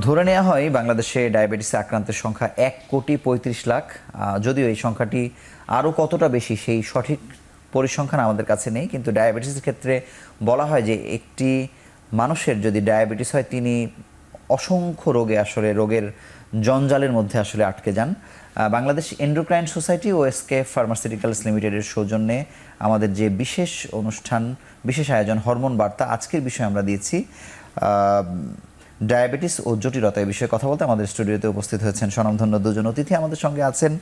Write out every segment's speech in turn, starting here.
ধরে নেওয়া হয় বাংলাদেশে ডায়াবেটিসে আক্রান্তের সংখ্যা 1,35,00,000। যদিও এই সংখ্যাটি আরও কতটা বেশি সেই সঠিক পরিসংখ্যান আমাদের কাছে নেই, কিন্তু ডায়াবেটিসের ক্ষেত্রে বলা হয় যে একটি মানুষের যদি ডায়াবেটিস হয় তিনি অসংখ্য রোগের জঞ্জালের মধ্যে আসলে আটকে যান। বাংলাদেশ এন্ডোক্রাইন সোসাইটি ও এসকে ফার্মাসিউটিক্যালস লিমিটেডের সৌজন্যে আমাদের যে বিশেষ আয়োজন হরমোন বার্তা, আজকের বিষয়ে আমরা দিয়েছি ডায়াবেটিস ও জটিলতা। এই বিষয়ে কথা বলতে আমাদের স্টুডিওতে উপস্থিত হয়েছেন স্বনামধন্য দুজন অতিথি। আমাদের সঙ্গে আছেন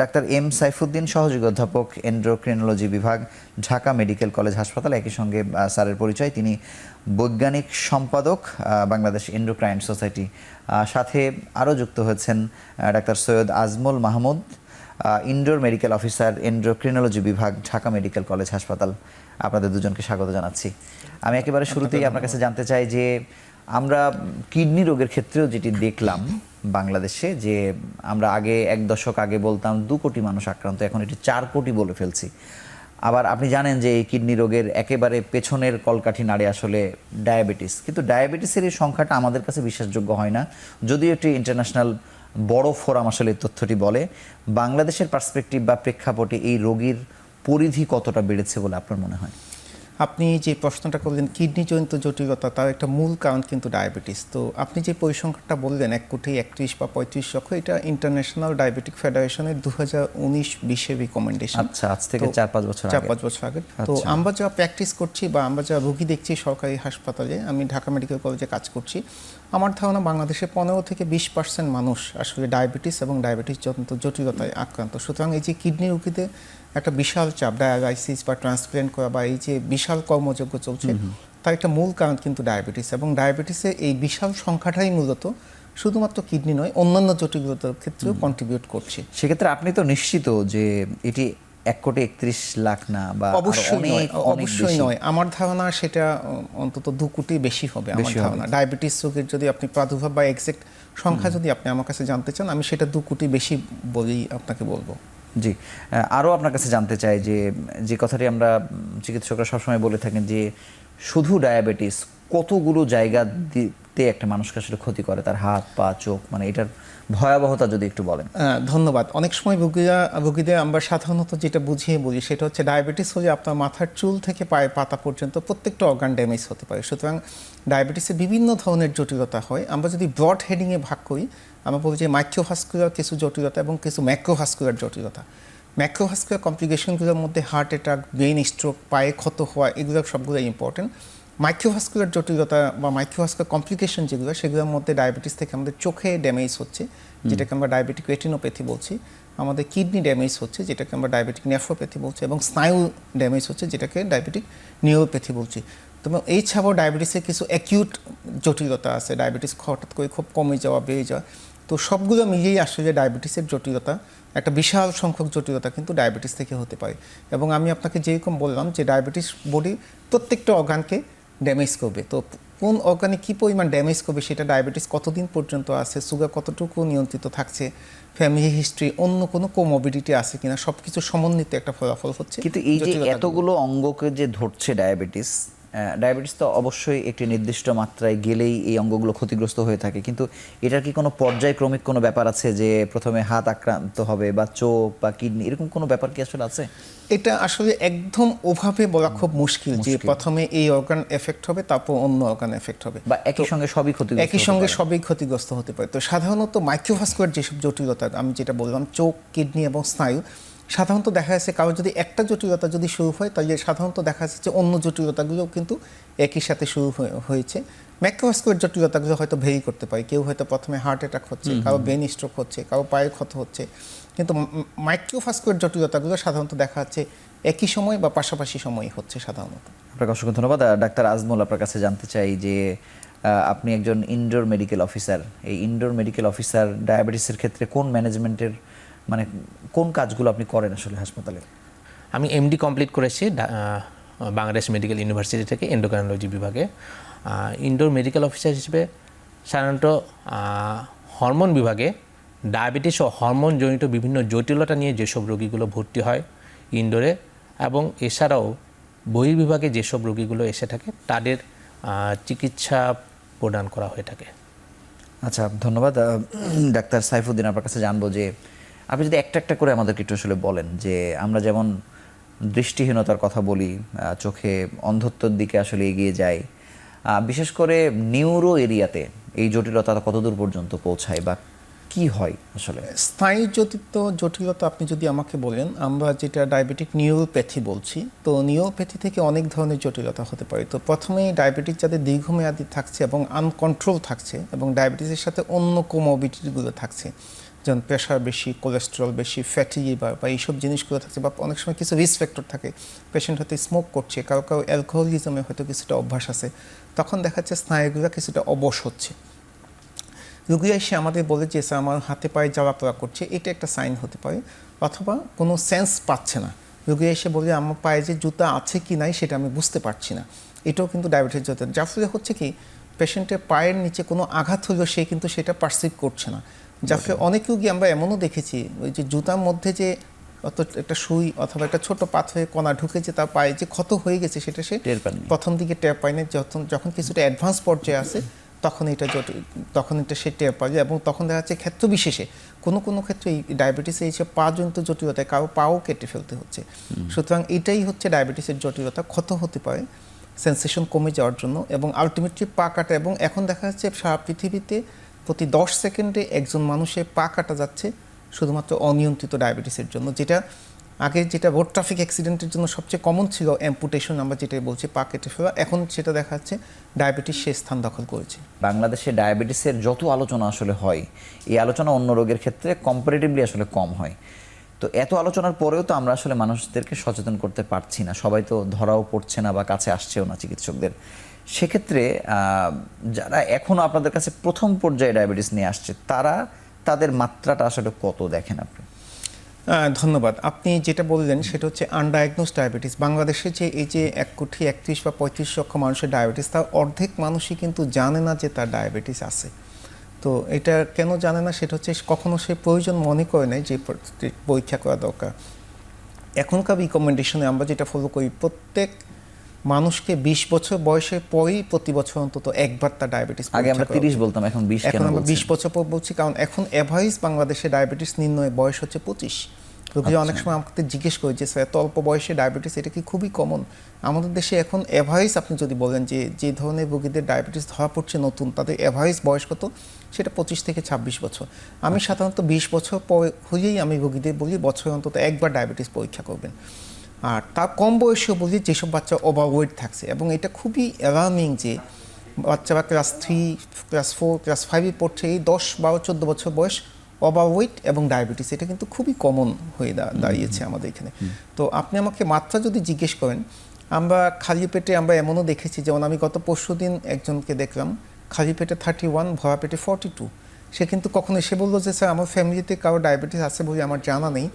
ডাক্তার এম সাইফুদ্দিন, সহযোগী অধ্যাপক এন্ডোক্রিনোলজি বিভাগ, ঢাকা মেডিকেল কলেজ হাসপাতাল। একই সঙ্গে স্যারের পরিচয়, তিনি বৈজ্ঞানিক সম্পাদক বাংলাদেশ এন্ডোক্রাইন সোসাইটি। সাথে আরও যুক্ত হয়েছেন doctor Syed Ajmal Mahmud, indoor medical officer, endocrinology বিভাগ, ঢাকা মেডিকেল কলেজ হাসপাতাল। আপনাদের দুজনকে স্বাগত জানাচ্ছি। আমি একেবারে শুরুতেই আপনার কাছে জানতে চাই যে আমরা কিডনি রোগের ক্ষেত্রেও যেটি দেখলাম বাংলাদেশে, যে আমরা আগে 1 দশক আগে বলতাম 2 কোটি মানুষ আক্রান্ত, এখন এটি 4 কোটি বলে ফেলছি। আবার আপনি জানেন যে এই কিডনি রোগের একেবারে পেছনের কলকাঠি নাড়ে আসলে ডায়াবেটিস, কিন্তু ডায়াবেটিসের এই সংখ্যাটা আমাদের কাছে বিশ্বাসযোগ্য হয় না, যদিও একটি ইন্টারন্যাশনাল বড় ফোরাম আসলে এই তথ্যটি বলে। বাংলাদেশের পার্সপেক্টিভ বা প্রেক্ষাপটে এই রোগীর পরিধি কতটা বেড়েছে বলে আপনার মনে হয়? আপনি যে প্রশ্নটা করলেন কিডনিজনিত জটিলতা, তার একটা মূল কারণ কিন্তু ডায়াবেটিস। তো আপনি যে পরিসংখ্যানটা বললেন 1,31,00,000 বা 35,00,000, এটা ইন্টারন্যাশনাল ডায়াবেটিক ফেডারেশনের 2019-20 রিকমেন্ডেশন। আচ্ছা, আজ থেকে 4-5 বছর আগে। 4-5 বছর আগে। তো আমরা যা প্র্যাকটিস করছি বা আমরা যা রোগী দেখছি সরকারি হাসপাতালে, আমি ঢাকা মেডিকেল কলেজে কাজ করছি, আমার ধারণা বাংলাদেশে 15-20% মানুষ আসলে ডায়াবেটিস এবং ডায়াবেটিস জটিলতায় আক্রান্ত। সুতরাং এই যে কিডনি রোগীতে একটা বিশাল চাপ, ডায়ালাইসিস বা ট্রান্সপ্ল্যান্ট করা বা এই যে বিশাল কর্মযজ্ঞ চলছে, তার একটা মূল কারণ কিন্তু ডায়াবেটিস। এবং ডায়াবেটিসে এই বিশাল সংখ্যাটাই মূলত শুধুমাত্র কিডনি নয়, অন্যান্য জটিলতার ক্ষেত্রেও কন্ট্রিবিউট করছে। সেক্ষেত্রে আপনি তো নিশ্চিত যে এটি 1,31,00,000 না, বা অবশ্যই নয়। আমার ধারণা সেটা অন্তত 2 কোটি বেশি হবে আমার ধারণা। ডায়াবেটিস রোগের যদি আপনি প্রাদুর্ভাব বা এক্সাক্ট সংখ্যা যদি আপনি আমার কাছে জানতে চান, আমি সেটা 2 কোটি বেশি বলেই আপনাকে বলবো। জি, আরও আপনার কাছে জানতে চাই যে কথাটি আমরা চিকিৎসকরা সবসময় বলে থাকেন যে শুধু ডায়াবেটিস কতগুলো জায়গাতে একটা মানুষকে আসলে ক্ষতি করে, তার হাত, পা, চোখ, মানে এটার ভয়াবহতা যদি একটু বলেন। ধন্যবাদ। অনেক সময় রোগীদের আমরা সাধারণত যেটা বুঝিয়ে বলি সেটা হচ্ছে ডায়াবেটিস হলে আপনার মাথার চুল থেকে পায়ের পাতা পর্যন্ত প্রত্যেকটা অর্গান ড্যামেজ হতে পারে। সুতরাং ডায়াবেটিসে বিভিন্ন ধরনের জটিলতা হয়। আমরা যদি ব্রড হেডিংয়ে ভাগ করি, আমরা বলি যে মাইক্রোভাস্কুলার কিছু জটিলতা এবং কিছু ম্যাক্রোভাস্কুলার জটিলতা। ম্যাক্রোভাস্কুলার কমপ্লিকেশনগুলোর মধ্যে হার্ট অ্যাটাক, ব্রেন স্ট্রোক, পায়ে ক্ষত হওয়া, এগুলো সবগুলো ইম্পর্টেন্ট। মাইক্রোভাস্কুলার জটিলতা বা মাইক্রোভাস্কুলার কমপ্লিকেশন যেগুলো, সেগুলোর মধ্যে ডায়াবেটিস থেকে আমাদের চোখে ড্যামেজ হচ্ছে, যেটাকে আমরা ডায়াবেটিক রেটিনোপ্যাথি বলছি, আমাদের কিডনি ড্যামেজ হচ্ছে, যেটাকে আমরা ডায়াবেটিক নেফ্রোপ্যাথি বলছি, এবং স্নায়ু ড্যামেজ হচ্ছে, যেটাকে ডায়াবেটিক নিউরোপ্যাথি বলছি। তবে এই ছাড়াও ডায়াবেটিসের কিছু অ্যাকিউট জটিলতা আছে, ডায়াবেটিস হঠাৎ করে খুব কমে যাওয়া, বেড়ে যাওয়া। তো সবগুলো মিলিয়েই আসলে ডায়াবেটিসের জটিলতা, একটা বিশাল সংখ্যক জটিলতা কিন্তু ডায়াবেটিস থেকে হতে পারে। এবং আমি আপনাকে যেরকম বললাম যে ডায়াবেটিস বডি প্রত্যেকটা অর্গানকে ড্যামেজ করবে। তো কোন অর্গানে কী পরিমাণ ড্যামেজ করবে, সেটা ডায়াবেটিস কতদিন পর্যন্ত আছে, সুগার কতটুকু নিয়ন্ত্রিত থাকছে, ফ্যামিলি হিস্ট্রি, অন্য কোনো কোমোবিডিটি আছে কিনা, সব কিছু সমন্বিত একটা ফলাফল হচ্ছে। কিন্তু এই যে এতগুলো অঙ্গকে যে ধরছে ডায়াবেটিস তো অবশ্যই একটি নির্দিষ্ট মাত্রায় গেলেই এই অঙ্গগুলো ক্ষতিগ্রস্ত হয়ে থাকে, কিন্তু এটার কি কোনো পর্যায়ক্রমিক কোনো ব্যাপার আছে যে প্রথমে হাত আক্রান্ত হবে বা চোখ বা কিডনি, এরকম কোনো ব্যাপার কি আসলে আছে? এটা আসলে একদম ওভাবে বলা খুব মুশকিল যে প্রথমে এই অর্গান এফেক্ট হবে তারপর অন্য অর্গান এফেক্ট হবে, বা একই সঙ্গে সবই ক্ষতিগ্রস্ত হতে পারে। তো সাধারণত মাইক্রোভাস্কুলার যেসব জটিলতা আমি যেটা বললাম, চোখ, কিডনি এবং স্নায়ু, সাধারণত দেখা যাচ্ছে কারো যদি একটা জটিলতা যদি শুরু হয়, তাহলে সাধারণত দেখা যাচ্ছে যে অন্য জটিলতাগুলোও কিন্তু একই সাথে শুরু হয়েছে। ম্যাক্রোভাস্কুলার জটিলতাগুলো হয়তো ভেরি করতে পারে, কেউ হয়তো প্রথমে হার্ট অ্যাটাক হচ্ছে, কারো ব্রেন স্ট্রোক হচ্ছে, কারো পায়ের ক্ষত হচ্ছে, কিন্তু মাইক্রোভাস্কুলার জটিলতাগুলো সাধারণত দেখা যাচ্ছে একই সময় বা পাশাপাশি সময়ই হচ্ছে সাধারণত। আপনাকে অসংখ্য ধন্যবাদ। ডাক্তার আজমল, আপনার কাছে জানতে চাই যে আপনি একজন ইনডোর মেডিকেল অফিসার, এই ইনডোর মেডিকেল অফিসার ডায়াবেটিসের ক্ষেত্রে কোন ম্যানেজমেন্টের, মানে কোন কাজগুলো আপনি করেন আসলে হাসপাতালে? আমি এমডি কমপ্লিট করেছি বাংলাদেশ মেডিকেল ইউনিভার্সিটি থেকে এন্ডোক্রাইনোলজি বিভাগে। ইনডোর মেডিকেল অফিসার হিসেবে সাধারণত হরমোন বিভাগে ডায়াবেটিস ও হরমোনজনিত বিভিন্ন জটিলতা নিয়ে যেসব রোগীগুলো ভর্তি হয় ইনডোরে, এবং এছাড়াও বহির্বিভাগে যেসব রোগীগুলো এসে থাকে তাদের চিকিৎসা প্রদান করা হয়ে থাকে। আচ্ছা, ধন্যবাদ ডাক্তার সাইফুদ্দিন। আপনার কাছে জানবো যে আপনি যদি একটা একটা করে আমাদেরকে একটু আসলে বলেন যে আমরা যেমন দৃষ্টিহীনতার কথা বলি, চোখে অন্ধত্বর দিকে আসলে এগিয়ে যায়, বিশেষ করে নিউরো এরিয়াতে এই জটিলতা কতদূর পর্যন্ত পৌঁছায় বা কি হয় আসলে? স্নায়ু জটিত জটিলতা আপনি যদি আমাকে বলেন, আমরা যেটা ডায়াবেটিক নিউরোপ্যাথি বলছি, তো নিউরোপ্যাথি থেকে অনেক ধরনের জটিলতা হতে পারে। তো প্রথমেই ডায়াবেটিস যাদের দীর্ঘমেয়াদী থাকছে এবং আনকন্ট্রোল থাকছে এবং ডায়াবেটিসের সাথে অন্য কোমরবিডিটিগুলো থাকছে, যেমন প্রেশার বেশি, কোলেস্টেরল বেশি, ফ্যাটি লিভার বা এইসব জিনিসগুলো থাকছে, বা অনেক সময় কিছু রিস্ক ফ্যাক্টর থাকে, পেশেন্ট হয়তো স্মোক করছে, কারো কারো অ্যালকোহলিজমে হয়তো কিছুটা অভ্যাস আছে, তখন দেখা যাচ্ছে স্নায়ুগুলো কিছুটা অবশ হচ্ছে। রোগী এসে আমাদের বলে যে স্যার আমার হাতে পায়ে জ্বালাপোড়া করছে, এটা একটা সাইন হতে পারে। অথবা কোনো সেন্স পাচ্ছে না, রোগী এসে বলে আমার পায়ে যে জুতা আছে কি নাই সেটা আমি বুঝতে পারছি না, এটাও কিন্তু ডায়াবেটিস জটিল। যার ফলে হচ্ছে কি, পেশেন্টের পায়ের নিচে কোনো আঘাত হলেও সে কিন্তু সেটা পারসিভ করছে না। যার ফলে অনেক রোগী আমরা এমনও দেখেছি, ওই যে জুতার মধ্যে যে অত একটা সুই অথবা একটা ছোট পাথরের কণা ঢুকেছে, তার পায়ে যে ক্ষত হয়ে গেছে সেটা সে প্রথম দিকে টের পায় না। যখন কিছুটা অ্যাডভান্স পর্যায়ে আসে তখন এটা সে টের পায়, এবং তখন দেখা যাচ্ছে ক্ষেত্র বিশেষে কোনো ক্ষেত্রে এই ডায়াবেটিসে এসে পা-জনিত জটিলতায় কারো পাও কেটে ফেলতে হচ্ছে। সুতরাং এটাই হচ্ছে ডায়াবেটিসের জটিলতা, ক্ষত হতে পারে সেন্সেশন কমে যাওয়ার জন্য, এবং আলটিমেটলি পা কাটা। এবং এখন দেখা যাচ্ছে সারা পৃথিবীতে প্রতি 10 সেকেন্ডে একজন মানুষের পা কাটা যাচ্ছে শুধুমাত্র অনিয়ন্ত্রিত ডায়াবেটিসের জন্য। যেটা আগে যেটা রোড ট্রাফিক অ্যাক্সিডেন্টের জন্য সবচেয়ে কমন ছিল, অ্যাম্পুটেশন আমরা যেটা বলছি, পা কেটে ফেলা, এখন সেটা দেখা যাচ্ছে ডায়াবেটিস সে স্থান দখল করেছে। বাংলাদেশে ডায়াবেটিসের যত আলোচনা আসলে হয়, এই আলোচনা অন্য রোগের ক্ষেত্রে কম্পারেটিভলি আসলে কম হয়। তো এত আলোচনার পরেও তো আমরা আসলে মানুষদেরকে সচেতন করতে পারছি না, সবাই তো ধরাও পড়ছে না বা কাছে আসছেও না চিকিৎসকদের। সেক্ষেত্রে যারা এখনও আপনাদের কাছে প্রথম পর্যায়ে ডায়াবেটিস নিয়ে আসছে, তাদের মাত্রাটা আসলে কত দেখেন আপনি? ধন্যবাদ। আপনি যেটা বললেন সেটা হচ্ছে আনডায়াগনোজ ডায়াবেটিস। বাংলাদেশে যে এই যে 1,31,00,000 বা 35 লক্ষ মানুষের ডায়াবেটিস, তার অর্ধেক মানুষই কিন্তু জানে না যে তার ডায়াবেটিস আছে। তো এটা কেন জানে না, সেটা হচ্ছে কখনো সে প্রয়োজন মনে করে নেয় যে পরীক্ষা করা দরকার। এখনকার রিকমেন্ডেশনে আমরা যেটা ফলো করি, প্রত্যেক মানুষকে 20 বছর বয়সের পরেই প্রতি বছর অন্তত একবার তার ডায়াবেটিস। আগে আমরা 30 বলতাম, এখন 20 কেন আমরা বলছেন? 20 বছর পর বলছি, কারণ এখন এভারেজ বাংলাদেশে ডায়াবেটিস নির্ণয় বয়স হচ্ছে 25। রোগীরা অনেক সময় আমাকে জিজ্ঞেস করে যে স্যার এত অল্প বয়সে ডায়াবেটিস, এটা কি খুবই কমন? আমাদের দেশে এখন এভারেজ আপনি যদি বলেন যে ধরনের রোগীদের ডায়াবেটিস ধরা পড়ছে নতুন, তাদের এভারেজ বয়স কত, সেটা 25 থেকে 26 বছর। আমি সাধারণত 20 বছর পরে হলেই আমি রোগীদের বলি বছরে অন্তত একবার ডায়াবেটিস পরীক্ষা করবেন। আর তার কম বয়সেও বলি যেসব বাচ্চা ওভারওয়েট থাকছে, এবং এটা খুবই অ্যালার্মিং যে বাচ্চারা ক্লাস 3, ক্লাস 4, ক্লাস 5-এ পড়ছে, এই 10, 12, 14 বছর বয়স, ওভারওয়েট এবং ডায়াবেটিস, এটা কিন্তু খুবই কমন হয়ে দাঁড়িয়েছে আমাদের এখানে। তো আপনি আমাকে মাত্রা যদি জিজ্ঞেস করেন, আমরা খালি পেটে আমরা এমনও দেখেছি, যেমন আমি গত পরশুদিন একজনকে দেখলাম খালি পেটে 31, ভরা পেটে 42। সে কিন্তু কখনো এসে বললো যে স্যার আমার ফ্যামিলিতে কারো ডায়াবেটিস আছে বলে আমার জানা নেই,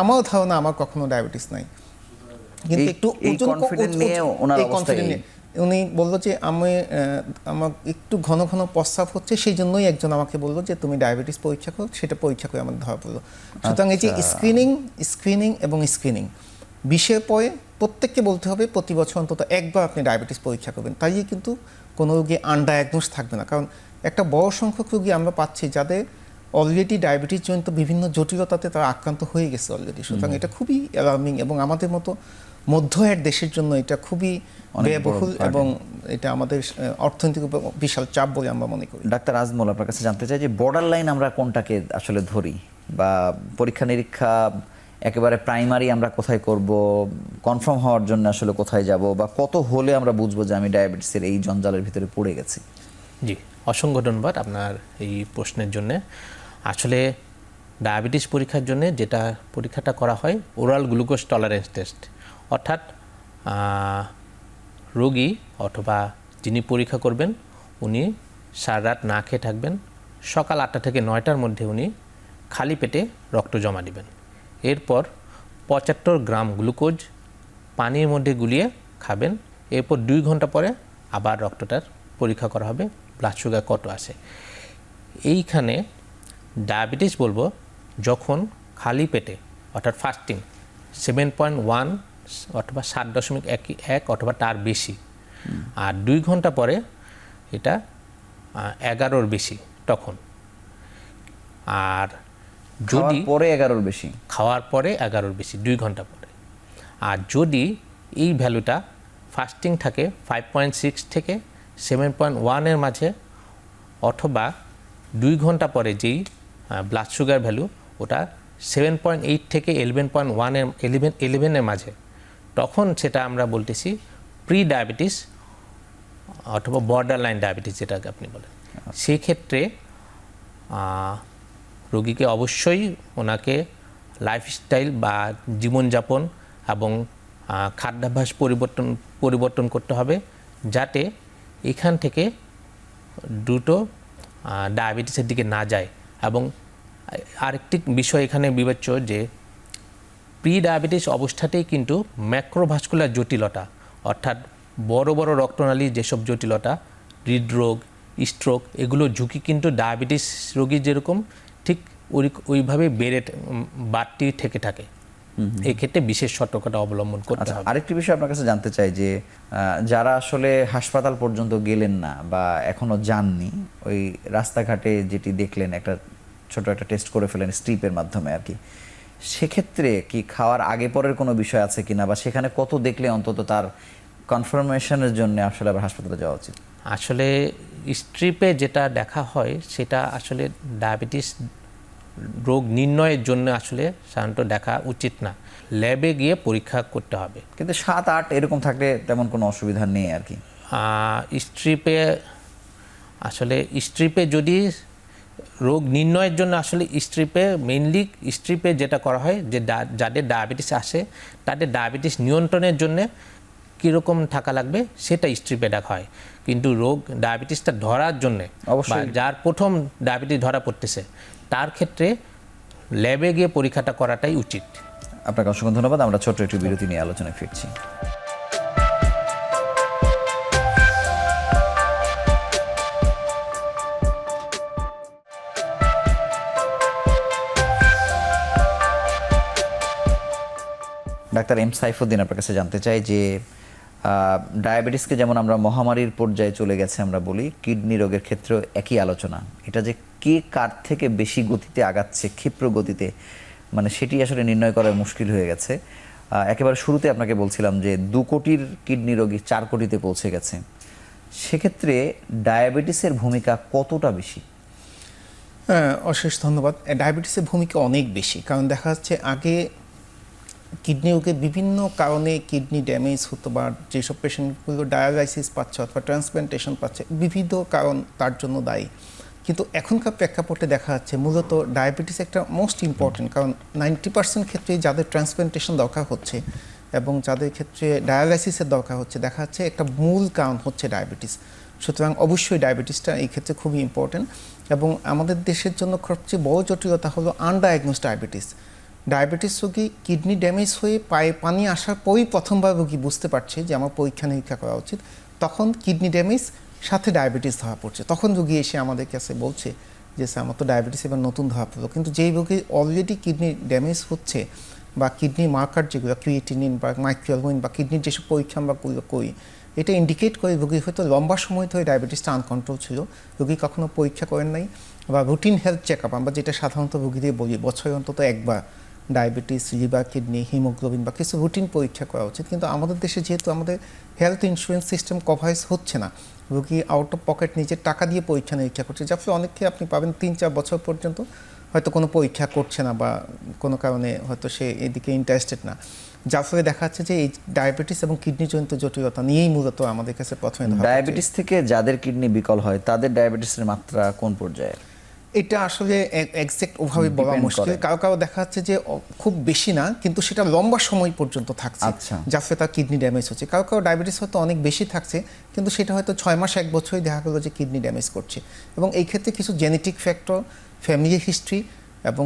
আমারও ধারণা আমার কখনো ডায়াবেটিস নাই। কিন্তু একটু উনি বললো যে আমার একটু ঘন ঘন প্রস্রাব হচ্ছে, সেই জন্যই একজন আমাকে বললো যে তুমি ডায়াবেটিস পরীক্ষা করো, সেটা পরীক্ষা করে আমাদের ধরা পড়লো। সুতরাং এই যে স্ক্রিনিং এবং স্ক্রিনিং বিষয়ের পরে প্রত্যেককে বলতে হবে প্রতি বছর অন্তত একবার আপনি ডায়াবেটিস পরীক্ষা করবেন, তাই কিন্তু কোনো রোগী আনডায়াগনোজ থাকবে না। কারণ একটা বড় সংখ্যক রোগী আমরা পাচ্ছি যাদের অলরেডি ডায়াবেটিস জনিত বিভিন্ন জটিলতাতে তারা আক্রান্ত হয়ে গেছে অলরেডি। সুতরাং এটা খুবই অ্যালার্মিং, এবং আমাদের মতো মধ্য আয়ের দেশের জন্য এটা খুবই ব্যয়বহুল, এবং এটা আমাদের অর্থনৈতিক উপর বিশাল চাপ বলে আমরা মনে করি। ডাক্তার আজমল, আপনার কাছে জানতে চাই যে বর্ডার লাইন আমরা কোনটাকে আসলে ধরি, বা পরীক্ষা নিরীক্ষা একেবারে প্রাইমারি আমরা কোথায় করব, কনফার্ম হওয়ার জন্য আসলে কোথায় যাব, বা কত হলে আমরা বুঝবো যে আমি ডায়াবেটিসের এই জঞ্জালের ভিতরে পড়ে গেছি? জি, অসংখ্য ধন্যবাদ আপনার এই প্রশ্নের জন্য। আসলে ডায়াবেটিস পরীক্ষার জন্য যেটা পরীক্ষাটা করা হয় ওরাল গ্লুকোজ টলারেন্স টেস্ট, অর্থাৎ রোগী অথবা যিনি পরীক্ষা করবেন উনি সারা রাত না খেয়ে থাকবেন, সকাল 8টা থেকে 9টার মধ্যে উনি খালি পেটে রক্ত জমা দিবেন। এরপর 75 গ্রাম গ্লুকোজ পানির মধ্যে গুলিয়ে খাবেন। এরপর 2 ঘন্টা পরে আবার রক্তটার পরীক্ষা করা হবে, ব্লাড সুগার কত আছে। এইখানে ডায়াবেটিস বলবো যখন খালি পেটে অর্থাৎ ফাস্টিং 7.1 অথবা 7.1 অথবা তার বেশি, আর 2 ঘন্টা পরে এটা 11-র বেশি তখন। আর খাওয়ার যদি পরে 11-র বেশি, খাওয়ার পরে 11-র বেশি 2 ঘন্টা পরে। আর যদি এই ভ্যালুটা ফাস্টিং থাকে 5.6 থেকে 7.1 মাঝে, অথবা 2 ঘন্টা পরে যেই ব্লাড সুগার ভ্যালু ওটা 7.8 থেকে 11.1 মাঝে, তখন সেটা আমরা বলতেছি প্রি ডায়াবেটিস অথবা বর্ডার লাইন ডায়াবেটিস যেটাকে আপনি বলেন। সেই ক্ষেত্রে রোগীকে অবশ্যই ওনাকে লাইফস্টাইল বা জীবনযাপন এবং খাদ্যাভ্যাস পরিবর্তন করতে হবে, যাতে এখান থেকে দ্রুত ডায়াবেটিসের দিকে না যায়। এবং আরেকটি বিষয় এখানে বিবেচ্য যে প্রি ডায়াবেটিস অবস্থাতেই কিন্তু ম্যাক্রোভাস্কুলার জটিলতা, অর্থাৎ বড় বড় রক্তনালীর যেসব জটিলতা, হৃদরোগ, স্ট্রোক, এগুলো ঝুঁকি কিন্তু ডায়াবেটিস রোগীর যেরকম ঠিক ওইভাবে বাড়তি থেকে থাকে। এই ক্ষেত্রে বিশেষ সতর্কতা অবলম্বন করতে হবে। আরেকটি বিষয় আপনার কাছে জানতে চাই যে যারা আসলে হাসপাতাল পর্যন্ত গেলেন না বা এখনো যাননি, ওই রাস্তাঘাটে যেটি দেখলেন একটা ছোট একটা টেস্ট করে ফেলেন স্ট্রিপের মাধ্যমে আর কি, সেক্ষেত্রে কি খাওয়ার আগে পরের কোনো বিষয় আছে কিনা, বা সেখানে কত দেখলে অন্তত তার কনফার্মেশনের জন্য আসলে আবার হাসপাতালে যাওয়া উচিত? আসলে স্ট্রিপে যেটা দেখা হয় সেটা আসলে ডায়াবেটিস রোগ নির্ণয়ের জন্য আসলে সাধারণত দেখা উচিত না, ল্যাবে গিয়ে পরীক্ষা করতে হবে। কিন্তু 7-8 এরকম থাকলে তেমন কোনো অসুবিধা নেই আর কি। স্ট্রিপে যদি রোগ নির্ণয়ের জন্য আসলে মেইনলি স্ট্রিপে যেটা করা হয় যে যাদের ডায়াবেটিস আসে তাদের ডায়াবেটিস নিয়ন্ত্রণের জন্য কীরকম থাকা লাগবে সেটা স্ট্রিপে দেখা হয়। কিন্তু ডায়াবেটিসটা ধরার জন্যে বা যার প্রথম ডায়াবেটিস ধরা পড়তেছে তার ক্ষেত্রে ল্যাবে গিয়ে পরীক্ষাটা করাটাই উচিত। আপনাকে অসংখ্য ধন্যবাদ। আমরা ছোট্ট একটু বিরতি নিয়ে আলোচনায় ফিরছি। ডাক্তার এম সাইফুদ্দিন, আপনার কাছে জানতে চাই যে ডায়াবেটিসকে যেমন আমরা মহামারীর পর্যায়ে চলে গেছে আমরা বলি, কিডনি রোগের ক্ষেত্রেও একই আলোচনা। এটা যে কে কার থেকে বেশি গতিতে আগাচ্ছে, ক্ষিপ্র গতিতে, মানে সেটি আসলে নির্ণয় করা মুশকিল হয়ে গেছে। একেবারে শুরুতে আপনাকে বলছিলাম যে 2 কোটির কিডনি রোগী 4 কোটিতে পৌঁছে গেছে। সেক্ষেত্রে ডায়াবেটিসের ভূমিকা কতটা বেশি? অশেষ ধন্যবাদ। ডায়াবেটিসের ভূমিকা অনেক বেশি, কারণ দেখা যাচ্ছে আগে কিডনি রোগে বিভিন্ন কারণে কিডনি ড্যামেজ হতো, বা যেসব পেশেন্টগুলো ডায়ালাইসিস পাচ্ছে অথবা ট্রান্সপ্লান্টেশন পাচ্ছে, বিবিধ কারণ তার জন্য দায়ী। কিন্তু এখনকার প্রেক্ষাপটে দেখা যাচ্ছে মূলত ডায়াবেটিস একটা মোস্ট ইম্পর্টেন্ট, কারণ 90% ক্ষেত্রে যাদের ট্রান্সপ্লান্টেশন দরকার হচ্ছে এবং যাদের ক্ষেত্রে ডায়ালাইসিসের দরকার হচ্ছে, দেখা যাচ্ছে একটা মূল কারণ হচ্ছে ডায়াবেটিস। সুতরাং অবশ্যই ডায়াবেটিসটা এই ক্ষেত্রে খুবই ইম্পর্টেন্ট। এবং আমাদের দেশের জন্য সবচেয়ে বড় জটিলতা হলো আনডায়াগনোজ ডায়াবেটিস। ডায়াবেটিস রোগী কিডনি ড্যামেজ হয়ে পায়ে পানি আসার পরই প্রথমবার রোগী বুঝতে পারছে যে আমার পরীক্ষা নিরীক্ষা করা উচিত, তখন কিডনি ড্যামেজ সাথে ডায়াবেটিস ধরা পড়ছে। তখন রোগী এসে আমাদের কাছে বলছে যে স্যার আমার তো ডায়াবেটিস এবার নতুন ধরা পড়লো। কিন্তু যেই রোগী অলরেডি কিডনি ড্যামেজ হচ্ছে বা কিডনি মার্কার যেগুলো ক্রিয়েটিনিন বা মাইক্রোঅ্যালবুমিন বা কিডনির যেসব পরীক্ষা আমরা করি, এটা ইন্ডিকেট করে রোগী হয়তো লম্বা সময় ধরে ডায়াবেটিসটা আনকন্ট্রোল ছিল, রোগী কখনো পরীক্ষা করেন নাই, বা রুটিন হেলথ চেক আপ আমরা যেটা সাধারণত রোগীদের বলি বছরে অন্তত একবার ডায়াবেটিস, লিভার, কিডনি, হিমোগ্লোবিন বা কিছু রুটিন পরীক্ষা করা উচিত। কিন্তু আমাদের দেশে যেহেতু আমাদের হেলথ ইন্স্যুরেন্স সিস্টেম কভারেজ হচ্ছে না, রোগী আউট অফ পকেট নিজের টাকা দিয়ে পরীক্ষা নিরীক্ষা করছে, যার ফলে অনেককে আপনি পাবেন 3-4 বছর পর্যন্ত হয়তো কোনো পরীক্ষা করছে না বা কোনো কারণে হয়তো সে এদিকে ইন্টারেস্টেড না, যার ফলে দেখা যাচ্ছে যে এই ডায়াবেটিস এবং কিডনিজনিত জটিলতা নিয়েই মূলত আমাদের কাছে প্রথমে ডায়াবেটিস থেকে যাদের কিডনি বিকল হয় তাদের ডায়াবেটিসের মাত্রা কোন পর্যায়ে? এটা আসলে এক্সাক্ট ওভাবে বলা মুশকিল। কারো দেখা যাচ্ছে যে খুব বেশি না, কিন্তু সেটা লম্বা সময় পর্যন্ত থাকছে, যার ফলে তার কিডনি ড্যামেজ হচ্ছে। কারো ডায়াবেটিস হয়তো অনেক বেশি থাকছে, কিন্তু সেটা হয়তো 6 মাস 1 বছরই দেখা গেলো যে কিডনি ড্যামেজ করছে। এবং এই ক্ষেত্রে কিছু জেনেটিক ফ্যাক্টর, ফ্যামিলি হিস্ট্রি এবং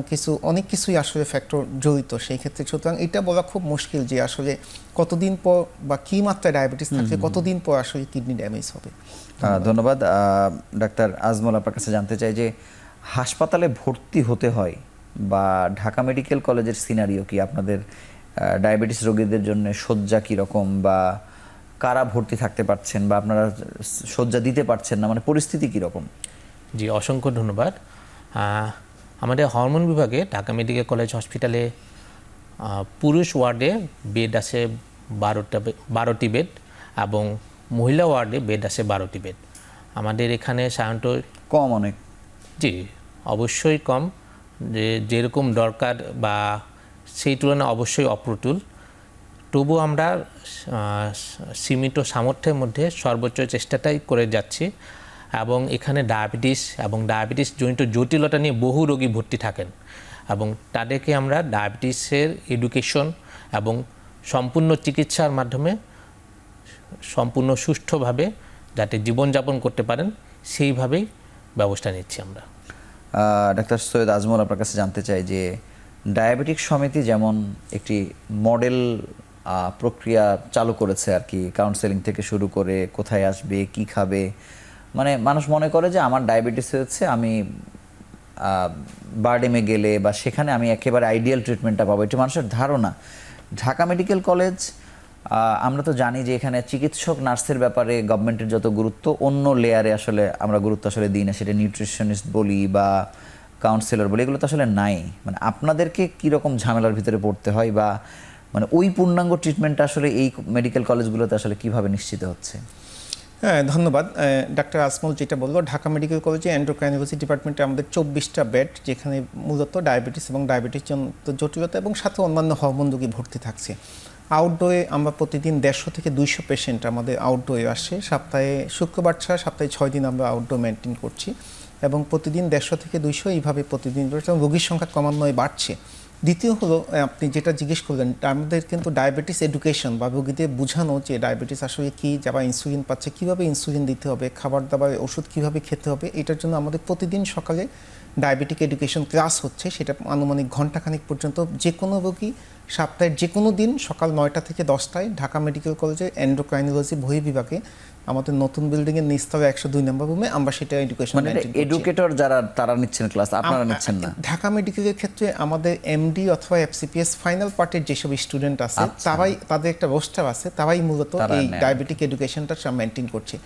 অনেক কিছুই আসলে ফ্যাক্টর জড়িত সেই ক্ষেত্রে। সুতরাং এটা বলা খুব মুশকিল যে আসলে কতদিন পর বা কী মাত্রায় ডায়াবেটিস থাকলে কতদিন পর আসলে কিডনি ড্যামেজ হবে। ধন্যবাদ। ডাক্তার আজমল, আপনার কাছে জানতে চাই যে হাসপাতালে ভর্তি হতে হয় বা ঢাকা মেডিকেল কলেজের সিনারিও কি? আপনাদের ডায়াবেটিস রোগীদের জন্য শয্যা কীরকম, বা কারা ভর্তি থাকতে পারছেন বা আপনারা শয্যা দিতে পারছেন না, মানে পরিস্থিতি কীরকম? জি, অসংখ্য ধন্যবাদ। আমাদের হরমোন বিভাগে ঢাকা মেডিকেল কলেজ হসপিটালে পুরুষ ওয়ার্ডে বেড আছে 12টি বেড এবং মহিলা ওয়ার্ডে বেড আছে 12টি বেড। আমাদের এখানে সাধারণত কম অনেক। জি, অবশ্যই কম, যেরকম দরকার বা সেই তুলনায় অবশ্যই অপ্রতুল। তবু আমরা সীমিত সামর্থ্যের মধ্যে সর্বোচ্চ চেষ্টাটাই করে যাচ্ছি এবং এখানে ডায়াবেটিস জনিত জটিলতা নিয়ে বহু রোগী ভর্তি থাকেন এবং তাদেরকে আমরা ডায়াবেটিসের এডুকেশন এবং সম্পূর্ণ চিকিৎসার মাধ্যমে সম্পূর্ণ সুষ্ঠুভাবে যাতে জীবনযাপন করতে পারেন সেইভাবেই ব্যবস্থা নিচ্ছি আমরা। ডাক্তার সৈয়দ আজমল, আপনার কাছে জানতে চাই যে ডায়াবেটিক সমিতি যেমন একটি মডেল প্রক্রিয়া চালু করেছে আর কি, কাউন্সেলিং থেকে শুরু করে কোথায় আসবে, কি খাবে, মানে মানুষ মনে করে যে আমার ডায়াবেটিস হয়েছে, আমি বারডেমে গেলে বা সেখানে আমি একেবারে আইডিয়াল ট্রিটমেন্টটা পাবো, এটি মানুষের ধারণা। ঢাকা মেডিকেল কলেজ, আমরা তো জানি যে এখানে চিকিৎসক নার্সের ব্যাপারে গভর্নমেন্টের যত গুরুত্ব অন্য লেয়ারে আসলে আমরা গুরুত্ব আসলে দিই না, সেটা নিউট্রিশনিস্ট বলি বা কাউন্সিলর বলি, এগুলো তো আসলে নাই। মানে আপনাদেরকে কীরকম ঝামেলার ভিতরে পড়তে হয় বা মানে ওই পূর্ণাঙ্গ ট্রিটমেন্টটা আসলে এই মেডিকেল কলেজগুলোতে আসলে কিভাবে নিশ্চিত হচ্ছে? হ্যাঁ, ধন্যবাদ। ডাক্তার আজমল যেটা বললো, ঢাকা মেডিকেল কলেজে এন্ডোক্রাইনোলজি ডিপার্টমেন্টে আমাদের 24টা বেড, যেখানে মূলত ডায়াবেটিস এবং ডায়াবেটিস জটিলতা এবং সাথে অন্যান্য হরমোন রোগী ভর্তি থাকছে। আউটডোরে আমরা প্রতিদিন 150 থেকে 200 পেশেন্ট আমাদের আউটডোরে আসে। সপ্তাহে শুক্রবার ছাড়া সপ্তাহে 6 দিন আমরা আউটডোর মেনটেন করছি এবং প্রতিদিন 150 থেকে 200 এইভাবে প্রতিদিন রোগীর সংখ্যা ক্রমান্বয়ে বাড়ছে। দ্বিতীয় হলো, আপনি যেটা জিজ্ঞেস করলেন, আমাদের কিন্তু ডায়াবেটিস এডুকেশন বা রোগীদের বোঝানো যে ডায়াবেটিস আসলে কী, যারা ইনসুলিন পাচ্ছে কীভাবে ইনসুলিন দিতে হবে, খাবার দাবার ওষুধ কীভাবে খেতে হবে, এটার জন্য আমাদের প্রতিদিন সকালে ডায়াবেটিক এডুকেশন ক্লাস হচ্ছে। সেটা আনুমানিক ঘণ্টাখানিক পর্যন্ত যে কোনো রোগী সপ্তাহের যে কোনো দিন সকাল 9টা থেকে 10টায় ঢাকা মেডিকেল কলেজের এন্ডোক্রাইনোলজি বহির্বিভাগে আমাদের নতুন বিল্ডিংয়ের নিচতলা 102 নম্বর রুমে আমরা সেটা এডুকেশন এডুকেটর যারা তারা নিচ্ছেন ক্লাস, আপনারা নিচ্ছেন না? ঢাকা মেডিকেলের ক্ষেত্রে আমাদের এমডি অথবা এফসিপিএস ফাইনাল পার্টের যেসব স্টুডেন্ট আছে তাদের একটা রোস্টার আছে, তারাই মূলত এই ডায়াবেটিক এডুকেশনটা মেনটেন করছে।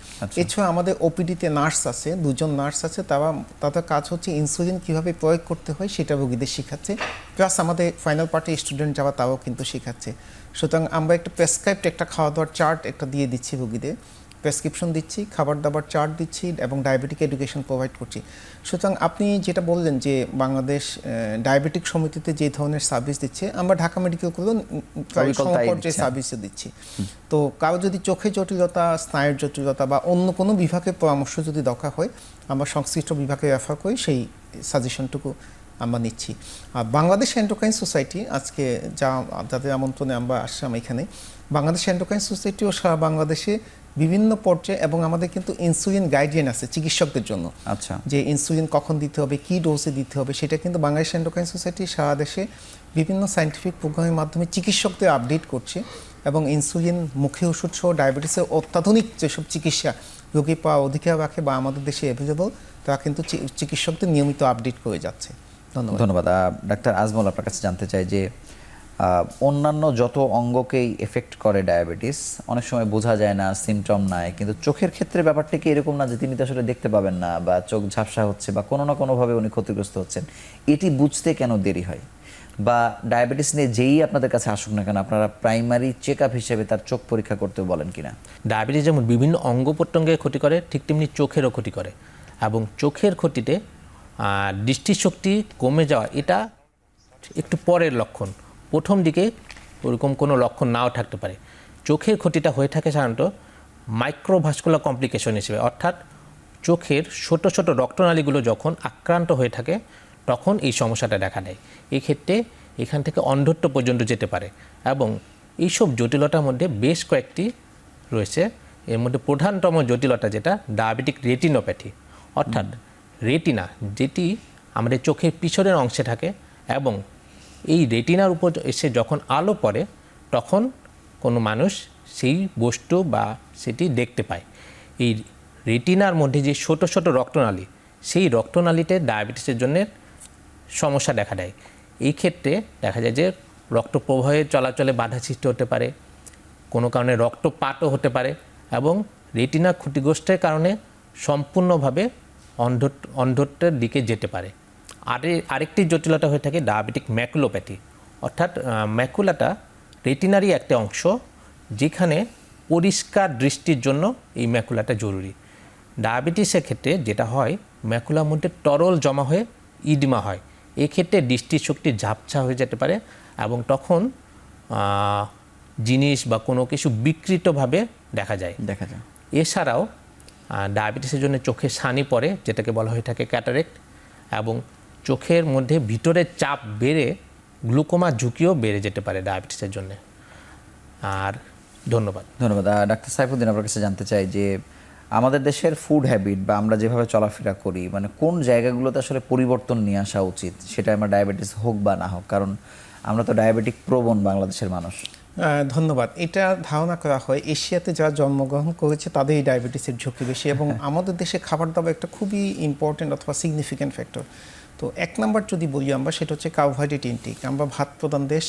এছাড়া আমাদের ওপিডিতে নার্স আছে, 2জন নার্স আছে, তাদের কাজ হচ্ছে ইনসুলিন কীভাবে প্রয়োগ করতে হয় সেটা রোগীদের শেখাচ্ছে, প্লাস আমাদের ফাইনাল পার্টির স্টুডেন্ট যারা তারাও কিন্তু শেখাচ্ছে। সুতরাং আমরা একটা প্রেসক্রাইবড একটা খাওয়া দাওয়ার চার্ট একটা দিয়ে দিচ্ছি রোগীদের, প্রেসক্রিপশন দিচ্ছি, খাবার দাবার চার্ট দিচ্ছি এবং ডায়াবেটিক এডুকেশন প্রোভাইড করছি। সুতরাং আপনি যেটা বললেন যে বাংলাদেশ ডায়াবেটিক সমিতিতে যে ধরনের সার্ভিস দিচ্ছে, আমরা ঢাকা মেডিকেল কলেজ সমপর্যায়ে সার্ভিসও দিচ্ছি। তো কারো যদি চোখের জটিলতা, স্নায়ুর জটিলতা বা অন্য কোনো বিভাগের পরামর্শ যদি দরকার হয়, আমরা সংশ্লিষ্ট বিভাগে রেফার করি, সেই সাজেশনটুকু আমরা নিচ্ছি। আর বাংলাদেশ এন্ডোক্রাইন সোসাইটি, আজকে যাদের আমন্ত্রণে আমরা আসলাম এখানে, বাংলাদেশ এন্ডোক্রাইন সোসাইটিও সারা বাংলাদেশে বিভিন্ন পর্যায়ে, এবং আমাদের কিন্তু ইনসুলিন গাইডলাইন আছে চিকিৎসকদের জন্য। আচ্ছা, যে ইনসুলিন কখন দিতে হবে, কী ডোজে দিতে হবে, সেটা কিন্তু বাংলাদেশ এন্ডোক্রাইন সোসাইটি সারা দেশে বিভিন্ন সায়েন্টিফিক প্রোগ্রামের মাধ্যমে চিকিৎসকদের আপডেট করছে এবং ইনসুলিন, মুখে ওষুধ সহ ডায়াবেটিসের অত্যাধুনিক যেসব চিকিৎসা রোগী পাওয়া অধিকার রাখে বা আমাদের দেশে অ্যাভেলেবল, তারা কিন্তু চিকিৎসকদের নিয়মিত আপডেট করে যাচ্ছে। ধন্যবাদ। ডাক্তার আজমল, আপনার কাছে জানতে চাই যে অন্যান্য যত অঙ্গকেই এফেক্ট করে ডায়াবেটিস, অনেক সময় বোঝা যায় না, সিমটম নাই, কিন্তু চোখের ক্ষেত্রে ব্যাপারটা কি এরকম না যে তিনি তো আসলে দেখতে পাবেন না বা চোখ ঝাপসা হচ্ছে বা কোনো না কোনোভাবে উনি ক্ষতিগ্রস্ত হচ্ছেন, এটি বুঝতে কেন দেরি হয়? বা ডায়াবেটিস নিয়ে যেই আপনাদের কাছে আসুক না কেন, আপনারা প্রাইমারি চেক আপ হিসেবে তার চোখ পরীক্ষা করতে বলেন কিনা? ডায়াবেটিস যেমন বিভিন্ন অঙ্গ প্রত্যঙ্গের ক্ষতি করে, ঠিক তেমনি চোখেরও ক্ষতি করে এবং চোখের ক্ষতিতে দৃষ্টিশক্তি কমে যাওয়া এটা একটু পরের লক্ষণ, প্রথম দিকে ওরকম কোনো লক্ষণ নাও থাকতে পারে। চোখের ক্ষতিটা হয়ে থাকে সাধারণত মাইক্রোভাস্কুলার কমপ্লিকেশন হিসেবে, অর্থাৎ চোখের ছোট ছোট রক্তনালীগুলো যখন আক্রান্ত হয়ে থাকে তখন এই সমস্যাটা দেখা দেয়। এই ক্ষেত্রে এখান থেকে অন্ধত্ব পর্যন্ত যেতে পারে এবং এইসব জটিলতার মধ্যে বেশ কয়েকটি রয়েছে। এর মধ্যে প্রধানতম জটিলতা যেটা ডায়াবেটিক রেটিনোপ্যাথি, অর্থাৎ রেটিনা যেটি আমাদের চোখের পিছনের অংশে থাকে এবং এই রেটিনার উপর এসে যখন আলো পড়ে তখন কোনো মানুষ সেই বস্তু বা সেটি দেখতে পায়। এই রেটিনার মধ্যে যে ছোট ছোট রক্তনালী, সেই রক্তনালীতে ডায়াবেটিসের জন্য সমস্যা দেখা দেয়। এই ক্ষেত্রে দেখা যায় যে রক্ত প্রবাহের চলাচলে বাধা সৃষ্টি হতে পারে, কোনো কারণে রক্তপাতও হতে পারে এবং রেটিনা ক্ষতিগ্রস্তের কারণে সম্পূর্ণভাবে অন্ধত্বের দিকে যেতে পারে। আরেকটি জটিলতা হয়ে থাকে ডায়াবেটিক ম্যাকুলোপ্যাথি, অর্থাৎ ম্যাকুলাটা রেটিনারই একটা অংশ, যেখানে পরিষ্কার দৃষ্টির জন্য এই ম্যাকুলাটা জরুরি। ডায়াবেটিসের ক্ষেত্রে যেটা হয়, ম্যাকুলার মধ্যে তরল জমা হয়ে ইডিমা হয়। এক্ষেত্রে দৃষ্টিশক্তি ঝাপসা হয়ে যেতে পারে এবং তখন জিনিস বা কোনো কিছু বিকৃতভাবে দেখা যায়। এছাড়াও ডায়াবেটিসের জন্য চোখে ছানি পড়ে, যেটাকে বলা হয়ে থাকে ক্যাটারেক্ট, এবং চোখের মধ্যে ভিতরের চাপ বেড়ে গ্লুকোমা ঝুঁকিও বেড়ে যেতে পারে ডায়াবেটিসের জন্য। আর ধন্যবাদ। ডাক্তার সাইফুদ্দিন, আপনার কাছে জানতে চাই যে আমাদের দেশের ফুড হ্যাবিট বা আমরা যেভাবে চলাফেরা করি, মানে কোন জায়গাগুলোতে আসলে পরিবর্তন নিয়ে আসা উচিত, সেটা আমার ডায়াবেটিস হোক বা না হোক, কারণ আমরা তো ডায়াবেটিক প্রবণ বাংলাদেশের মানুষ। ধন্যবাদ। এটা ধারণা করা হয় এশিয়াতে যারা জন্মগ্রহণ করেছে তাদের এই ডায়াবেটিসের ঝুঁকি বেশি, এবং আমাদের দেশে খাবার দাবার একটা খুবই ইম্পর্টেন্ট অথবা সিগনিফিক্যান্ট ফ্যাক্টর। তো এক নাম্বার যদি বলি আমরা, সেটা হচ্ছে কার্বোহাইড্রেট ইনটেক। আমরা ভাত প্রধান দেশ,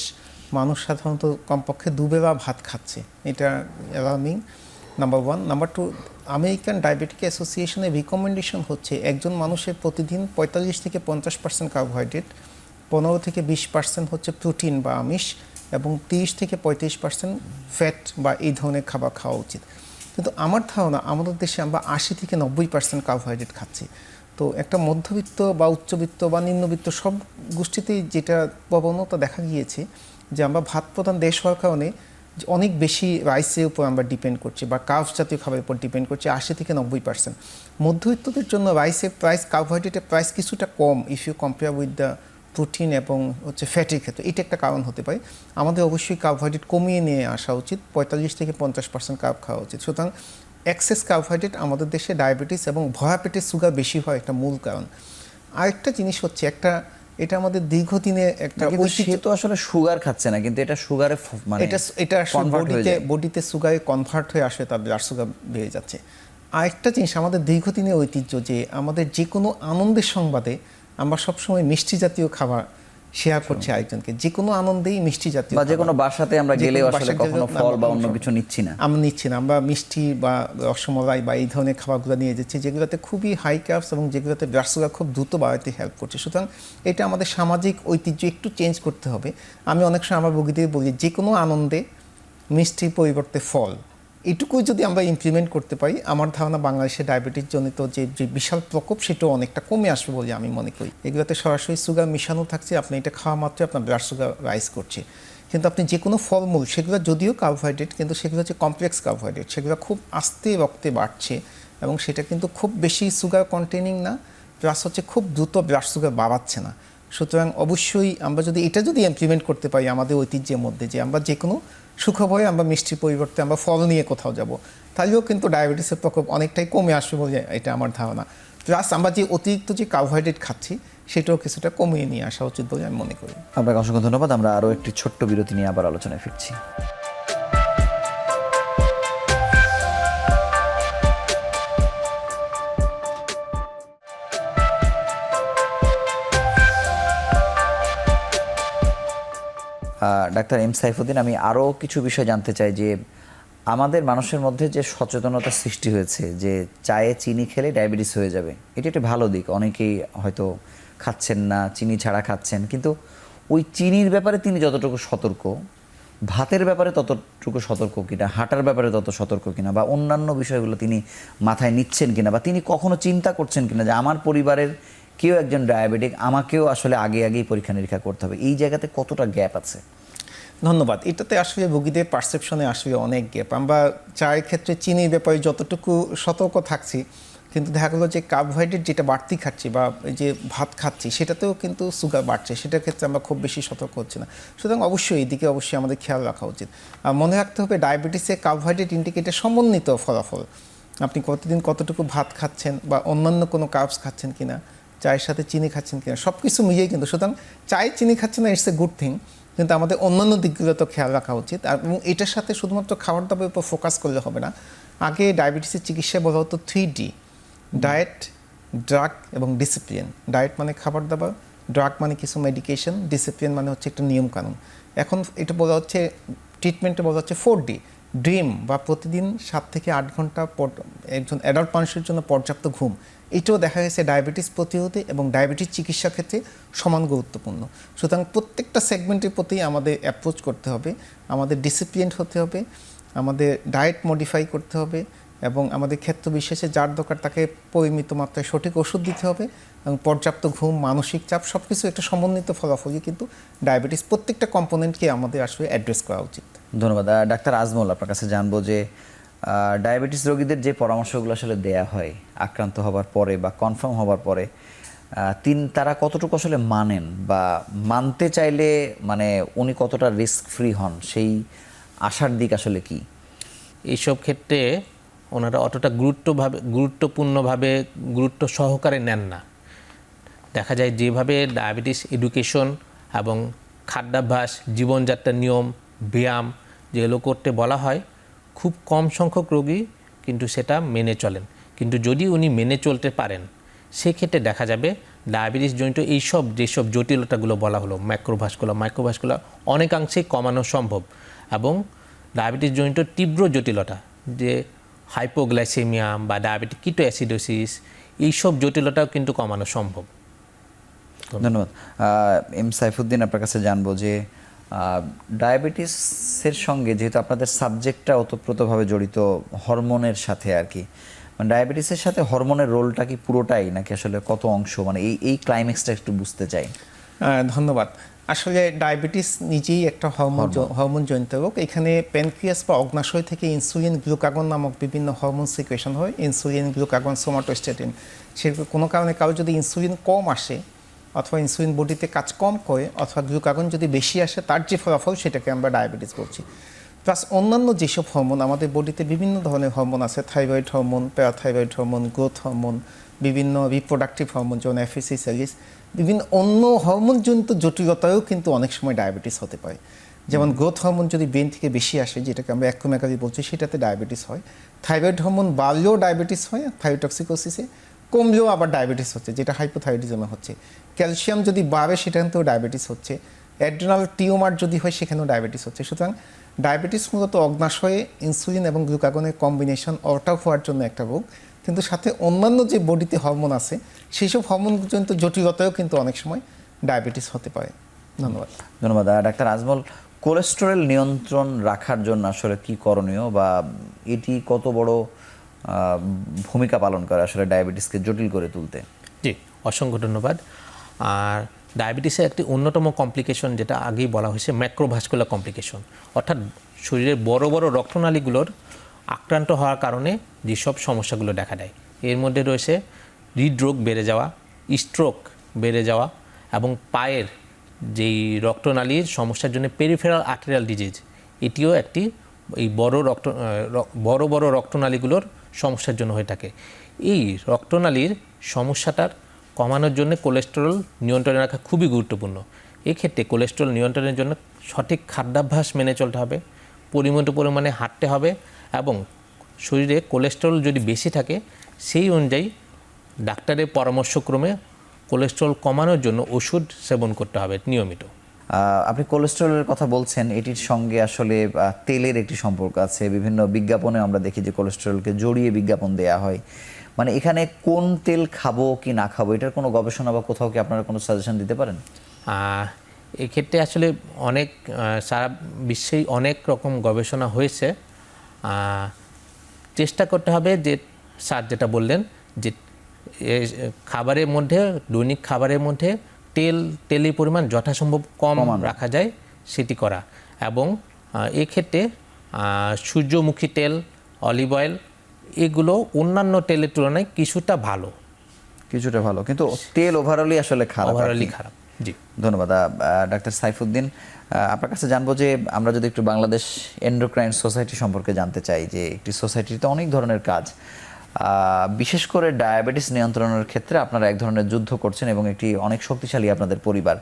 মানুষ সাধারণত কমপক্ষে দুবেলা ভাত খাচ্ছে, এটা alarming, number one. Number two, American diabetic অ্যাসোসিয়েশনের রিকমেন্ডেশন হচ্ছে একজন মানুষের প্রতিদিন 45 থেকে 50% কার্বোহাইড্রেট, 15 থেকে 20% হচ্ছে প্রোটিন বা আমিষ, এবং 30 থেকে 35% ফ্যাট বা এই ধরনের খাবার খাওয়া উচিত। কিন্তু আমার ধারণা আমাদের দেশে আমরা 80 থেকে 90% কার্বোহাইড্রেট খাচ্ছি। তো একটা মধ্যবিত্ত বা উচ্চবিত্ত বা নিম্নবিত্ত সব গোষ্ঠীতেই যেটা প্রবণতা দেখা গিয়েছে যে আমরা ভাত প্রধান দেশ হওয়ার কারণে অনেক বেশি রাইসের উপর আমরা ডিপেন্ড করছি বা কার্বস জাতীয় খাবারের উপর ডিপেন্ড করছি, 80 থেকে 90%। মধ্যবিত্তদের জন্য রাইসের প্রাইস, কার্বোহাইড্রেটের প্রাইস কিছুটা কম if you compare with the protein এবং হচ্ছে ফ্যাটের ক্ষেত্রে। এটা একটা কারণ হতে পারে। আমাদের অবশ্যই কার্বোহাইড্রেট কমিয়ে নিয়ে আসা উচিত, 45 থেকে 50% কার্ব খাওয়া উচিত। সুতরাং এক্সেস কার্বোহাইড্রেট আমাদের দেশে ডায়াবেটিস এবং ভরা পেটের সুগার বেশি হয় একটা মূল কারণ। আরেকটা জিনিস হচ্ছে এটা আমাদের দীর্ঘদিনে একটা সে তো আসলে সুগার খাচ্ছে না, কিন্তু এটা সুগারে মানে এটা বডিতে সুগারে কনভার্ট হয়ে আসে, তার ব্লাড সুগার বেড়ে যাচ্ছে। আরেকটা জিনিস আমাদের দীর্ঘদিনের ঐতিহ্য, যে আমাদের যে কোনো আনন্দের সংবাদে আমরা সবসময় মিষ্টি জাতীয় খাবার শেয়ার করছি আরেকজনকে, যে কোনো আনন্দেই মিষ্টি জাতীয়, বা যে কোনো বাসাতে আমরা গেলেও আসলে কখনো ফল বা অন্য কিছু নিচ্ছি না, আমরা মিষ্টি বা রসমলাই বা এই ধরনের খাবারগুলো নিয়ে যাচ্ছি, যেগুলোতে খুবই হাই কার্বস এবং যেগুলোতে ব্লাড সুগার খুব দ্রুত বাড়াতে হেল্প করছে। সুতরাং এটা আমাদের সামাজিক ঐতিহ্য একটু চেঞ্জ করতে হবে। আমি অনেক সময় আমার রোগীদের বলি, যে কোনো আনন্দে মিষ্টির পরিবর্তে ফল, এটুকুই যদি আমরা ইমপ্লিমেন্ট করতে পারি, আমার ধারণা বাংলাদেশে ডায়াবেটিস জনিত যে বিশাল প্রকোপ সেটাও অনেকটা কমে আসবে বলে আমি মনে করি। এগুলোতে সরাসরি সুগার মিশানো থাকছে, আপনি এটা খাওয়া মাত্রই আপনার ব্লাড সুগার রাইজ করছে। কিন্তু আপনি যে কোনো ফলমূল, সেগুলো যদিও কার্বোহাইড্রেট, কিন্তু সেগুলো হচ্ছে কমপ্লেক্স কার্বোহাইড্রেট, সেগুলো খুব আস্তে রক্তে বাড়ছে এবং সেটা কিন্তু খুব বেশি সুগার কন্টেনিং না, প্লাস হচ্ছে খুব দ্রুত ব্লাড সুগার বাড়াচ্ছে না। সুতরাং অবশ্যই আমরা যদি ইমপ্লিমেন্ট করতে পারি আমাদের ঐতিহ্যের মধ্যে, যে আমরা যে কোনো সুখবরে আমরা মিষ্টির পরিবর্তে আমরা ফল নিয়ে কোথাও যাব, তাহলেও কিন্তু ডায়াবেটিসের প্রকোপ অনেকটাই কমে আসবে বলে এটা আমার ধারণা। প্লাস আমরা যে অতিরিক্ত যে কার্বোহাইড্রেট খাচ্ছি সেটাও কিছুটা কমিয়ে নিয়ে আসা উচিত বলে আমি মনে করি। আপনাকে অসংখ্য ধন্যবাদ। আমরা আরও একটি ছোট্ট বিরতি নিয়ে আবার আলোচনায় ফিরছি। ডাক্তার এম সাইফুদ্দিন, আমি আরও কিছু বিষয় জানতে চাই যে আমাদের মানুষের মধ্যে যে সচেতনতা সৃষ্টি হয়েছে যে চায়ে চিনি খেলে ডায়াবেটিস হয়ে যাবে, এটি একটা ভালো দিক। অনেকেই হয়তো খাচ্ছেন না, চিনি ছাড়া খাচ্ছেন, কিন্তু ওই চিনির ব্যাপারে তিনি যতটুকু সতর্ক, ভাতের ব্যাপারে ততটুকু সতর্ক কিনা, হাঁটার ব্যাপারে তত সতর্ক কিনা, বা অন্যান্য বিষয়গুলো তিনি মাথায় নিচ্ছেন কিনা, বা তিনি কখনো চিন্তা করছেন কিনা যে আমার পরিবারের কেউ একজন ডায়াবেটিক, আমাকেও আসলে আগেই পরীক্ষা নিরীক্ষা করতে হবে, এই জায়গাতে কতটা গ্যাপ আছে? ধন্যবাদ। এটাতে আসলে রোগীদের পারসেপশনে আসলে অনেক গ্যাপ। আমরা চায়ের ক্ষেত্রে চিনির ব্যাপারে যতটুকু সতর্ক থাকছি, কিন্তু দেখা গেলো যে কার্বোহাইড্রেট যেটা বাড়তি খাচ্ছি বা যে ভাত খাচ্ছি সেটাতেও কিন্তু সুগার বাড়ছে, সেটার ক্ষেত্রে আমরা খুব বেশি সতর্ক হচ্ছি না। সুতরাং অবশ্যই এইদিকে অবশ্যই আমাদের খেয়াল রাখা উচিত। আর মনে রাখতে হবে ডায়াবেটিসে কার্বোহাইড্রেট ইন্ডিকেটর সমন্বিত ফলাফল। আপনি প্রতিদিন কতটুকু ভাত খাচ্ছেন বা অন্যান্য কোনো কার্বস খাচ্ছেন কিনা, চায়ের সাথে চিনি খাচ্ছেন কিনা, সব কিছু মিলিয়ে কিন্তু। সুতরাং চায়ে চিনি খাচ্ছেন না, ইটস এ গুড থিং, কিন্তু আমাদের অন্যান্য দিকগুলো তো খেয়াল রাখা উচিত। আর এবং এটার সাথে শুধুমাত্র খাবার দাবারের উপর ফোকাস করলে হবে না। আগে ডায়াবেটিসের চিকিৎসায় বলা হতো 3D: ডায়েট, ড্রাগ এবং ডিসিপ্লিন। ডায়েট মানে খাবার দাবার, ড্রাগ মানে কিছু মেডিকেশন, ডিসিপ্লিন মানে হচ্ছে একটা নিয়মকানুন। এখন এটা বলা হচ্ছে ট্রিটমেন্টে বলা হচ্ছে 4D: ড্রিম বা প্রতিদিন 7 থেকে 8 ঘন্টা একজন অ্যাডাল্ট মানুষের জন্য পর্যাপ্ত ঘুম, এটাও দেখা গেছে ডায়াবেটিস প্রতিরোধে এবং ডায়াবেটিস চিকিৎসা ক্ষেত্রে সমান গুরুত্বপূর্ণ। সুতরাং প্রত্যেকটা সেগমেন্টের প্রতি আমাদের অ্যাপ্রোচ করতে হবে, আমাদের ডিসিপ্লিন হতে হবে, আমাদের ডায়েট মডিফাই করতে হবে এবং আমাদের ক্ষেত্র বিশেষে যার দরকার তাকে পরিমিত মাত্রায় সঠিক ওষুধ দিতে হবে এবং পর্যাপ্ত ঘুম, মানসিক চাপ সব কিছু একটা সমন্বিত ফলাফলই কিন্তু ডায়াবেটিস প্রত্যেকটা কম্পোনেন্টকে আমাদের আসলে অ্যাড্রেস করা উচিত। ধন্যবাদ। ডাক্তার আজমল, আপনার কাছে জানবো যে ডায়াবেটিস রোগীদের যে পরামর্শগুলো আসলে দেয়া হয় আক্রান্ত হবার পরে বা কনফার্ম হবার পরে, তারা কতটুকু আসলে মানেন বা মানতে চাইলে মানে উনি কতটা রিস্ক ফ্রি হন, সেই আশার দিক আসলে কি? এইসব ক্ষেত্রে ওনারা অতটা গুরুত্বপূর্ণভাবে গুরুত্ব সহকারে নেন না। দেখা যায় যেভাবে ডায়াবেটিস এডুকেশন এবং খাদ্যাভ্যাস, জীবনযাত্রার নিয়ম, ব্যায়াম যেগুলো করতে বলা হয়, খুব কম সংখ্যক রোগী কিন্তু সেটা মেনে চলেন। কিন্তু যদি উনি মেনে চলতে পারেন, সেক্ষেত্রে দেখা যাবে ডায়াবেটিস জনিত যেসব জটিলতাগুলো বলা হলো, মাইক্রোভাস্কুলার অনেকাংশেই কমানো সম্ভব। এবং ডায়াবেটিস জনিত তীব্র জটিলতা, যে হাইপোগ্লাইসেমিয়া বা ডায়াবেটিক কিটোঅ্যাসিডোসিস, এইসব জটিলতাও কিন্তু কমানো সম্ভব। ধন্যবাদ। এম সাইফুদ্দিন, আপনার কাছে জানবো যে ডায়াবেটিসের সঙ্গে যেহেতু আপনাদের সাবজেক্টটা ওতপ্রোতভাবে জড়িত হরমোনের সাথে আর কি, মানে ডায়াবেটিসের সাথে হরমোনের রোলটা কি পুরোটাই নাকি আসলে কত অংশ, মানে এই ক্লাইম্যাক্সটা একটু বুঝতে চাই। ধন্যবাদ। আসলে ডায়াবেটিস নিজেই একটা হরমোনজনিত রোগ। এখানে প্যানক্রিয়াস বা অগ্নাশয় থেকে ইনসুলিন, গ্লুকাগন নামক বিভিন্ন হরমোন সিক্রেশন হয়। Insulin, glucagon, somatostatin. কোনো কারণে কারো যদি ইনসুলিন কম আসে অথবা ইনসুলিন বডিতে কাজ কম করে অথবা গ্লুকাগন যদি বেশি আসে, তার যে ফলাফল সেটাকে আমরা ডায়াবেটিস বলছি। প্লাস অন্যান্য যেসব হরমোন, আমাদের বডিতে বিভিন্ন ধরনের হরমোন আছে, thyroid hormone, parathyroid hormone, growth hormone, বিভিন্ন রিপ্রোডাক্টিভ হরমোন যেমন এফএসি, সেলিস, বিভিন্ন অন্য হরমোনজনিত জটিলতায়ও কিন্তু অনেক সময় ডায়াবেটিস হতে পারে। যেমন গ্রোথ হরমোন যদি ব্রেন থেকে বেশি আসে, যেটাকে আমরা অ্যাক্রোমেগালি বলছি, সেটাতে ডায়াবেটিস হয়। থাইরয়েড হরমোন বাড়লেও ডায়াবেটিস হয়, থাইরোটক্সিকোসিসে কমলেও আবার ডায়াবেটিস হচ্ছে, যেটা হাইপোথাইরয়েডিজমে হচ্ছে। ক্যালসিয়াম যদি বাড়ে সেখানেও ডায়াবেটিস হচ্ছে। অ্যাড্রেনাল টিউমার যদি হয় সেখানেও ডায়াবেটিস হচ্ছে। সুতরাং ডায়াবেটিস মূলত অগ্নাশয়ে ইনসুলিন এবং গ্লুকাগনের কম্বিনেশন অর্টাও হওয়ার জন্য একটা রোগ, কিন্তু সাথে অন্যান্য যে বডিতে হরমোন আছে সেই সব হরমোনজনিত জটিলতায়ও কিন্তু অনেক সময় ডায়াবেটিস হতে পারে। ধন্যবাদ। ডাক্তার আজমল, কোলেস্টেরল নিয়ন্ত্রণ রাখার জন্য আসলে কি করণীয় বা এটি কত বড় ভূমিকা পালন করে আসলে ডায়াবেটিসকে জটিল করে তুলতে? জি, অসংখ্য ধন্যবাদ। আর ডায়াবেটিসের একটি অন্যতম কমপ্লিকেশন, যেটা আগেই বলা হয়েছে, ম্যাক্রোভাস্কুলার কমপ্লিকেশন, অর্থাৎ শরীরের বড় বড় রক্তনালীগুলোর আক্রান্ত হওয়ার কারণে যেসব সমস্যাগুলো দেখা দেয়, এর মধ্যে রয়েছে হৃদরোগ বেড়ে যাওয়া, স্ট্রোক বেড়ে যাওয়া এবং পায়ের যেই রক্তনালীর সমস্যার জন্য পেরিফেরাল আর্টেরিয়াল ডিজিজ, এটিও একটি এই বড় বড় রক্তনালীগুলোর সমস্যার জন্য হয়ে থাকে। এই রক্তনালীর সমস্যাটার কমানোর জন্য কোলেস্টেরল নিয়ন্ত্রণে রাখা খুবই গুরুত্বপূর্ণ। এক্ষেত্রে কোলেস্টেরল নিয়ন্ত্রণের জন্য সঠিক খাদ্যাভ্যাস মেনে চলতে হবে, পরিমিত পরিমাণে হাঁটতে হবে এবং শরীরে কোলেস্টেরল যদি বেশি থাকে সেই অনুযায়ী ডাক্তারের পরামর্শক্রমে কোলেস্টেরল কমানোর জন্য ওষুধ সেবন করতে হবে নিয়মিত। আপনি কোলেস্টেরলের কথা বলছেন, এটির সঙ্গে আসলে তেলের একটি সম্পর্ক আছে। বিভিন্ন বিজ্ঞাপনে আমরা দেখি যে কোলেস্টেরলকে জড়িয়ে বিজ্ঞাপন দেয়া হয়। মানে এখানে কোন তেল খাবো কি না খাবো, এটার কোনো গবেষণা বা কোথাও কি আপনারা কোনো সাজেশন দিতে পারেন? এক্ষেত্রে আসলে অনেক সারা বিশ্বেই অনেক রকম গবেষণা হয়েছে। চেষ্টা করতে হবে যে স্যার যেটা বললেন, যে খাবারের মধ্যে, দৈনিক খাবারের মধ্যে তেলের পরিমাণ যথাসম্ভব কম রাখা যায় সেটি করা, এবং এক্ষেত্রে সূর্যমুখী তেল, অলিভ অয়েল, এগুলো অন্যান্য তেলের তুলনায় কিছুটা ভালো, কিন্তু তেল ওভারঅলি আসলে খারাপ। জি, ধন্যবাদ। ডাক্তার সাইফুদ্দিন, আপনার কাছে জানবো যে আমরা যদি একটু বাংলাদেশ এন্ডোক্রাইন সোসাইটি সম্পর্কে জানতে চাই, যে একটি সোসাইটিতে অনেক ধরনের কাজ, বিশেষ করে ডায়াবেটিস নিয়ন্ত্রণের ক্ষেত্রে আপনারা এক ধরনের যুদ্ধ করছেন এবং একটি অনেক শক্তিশালী আপনাদের পরিবার।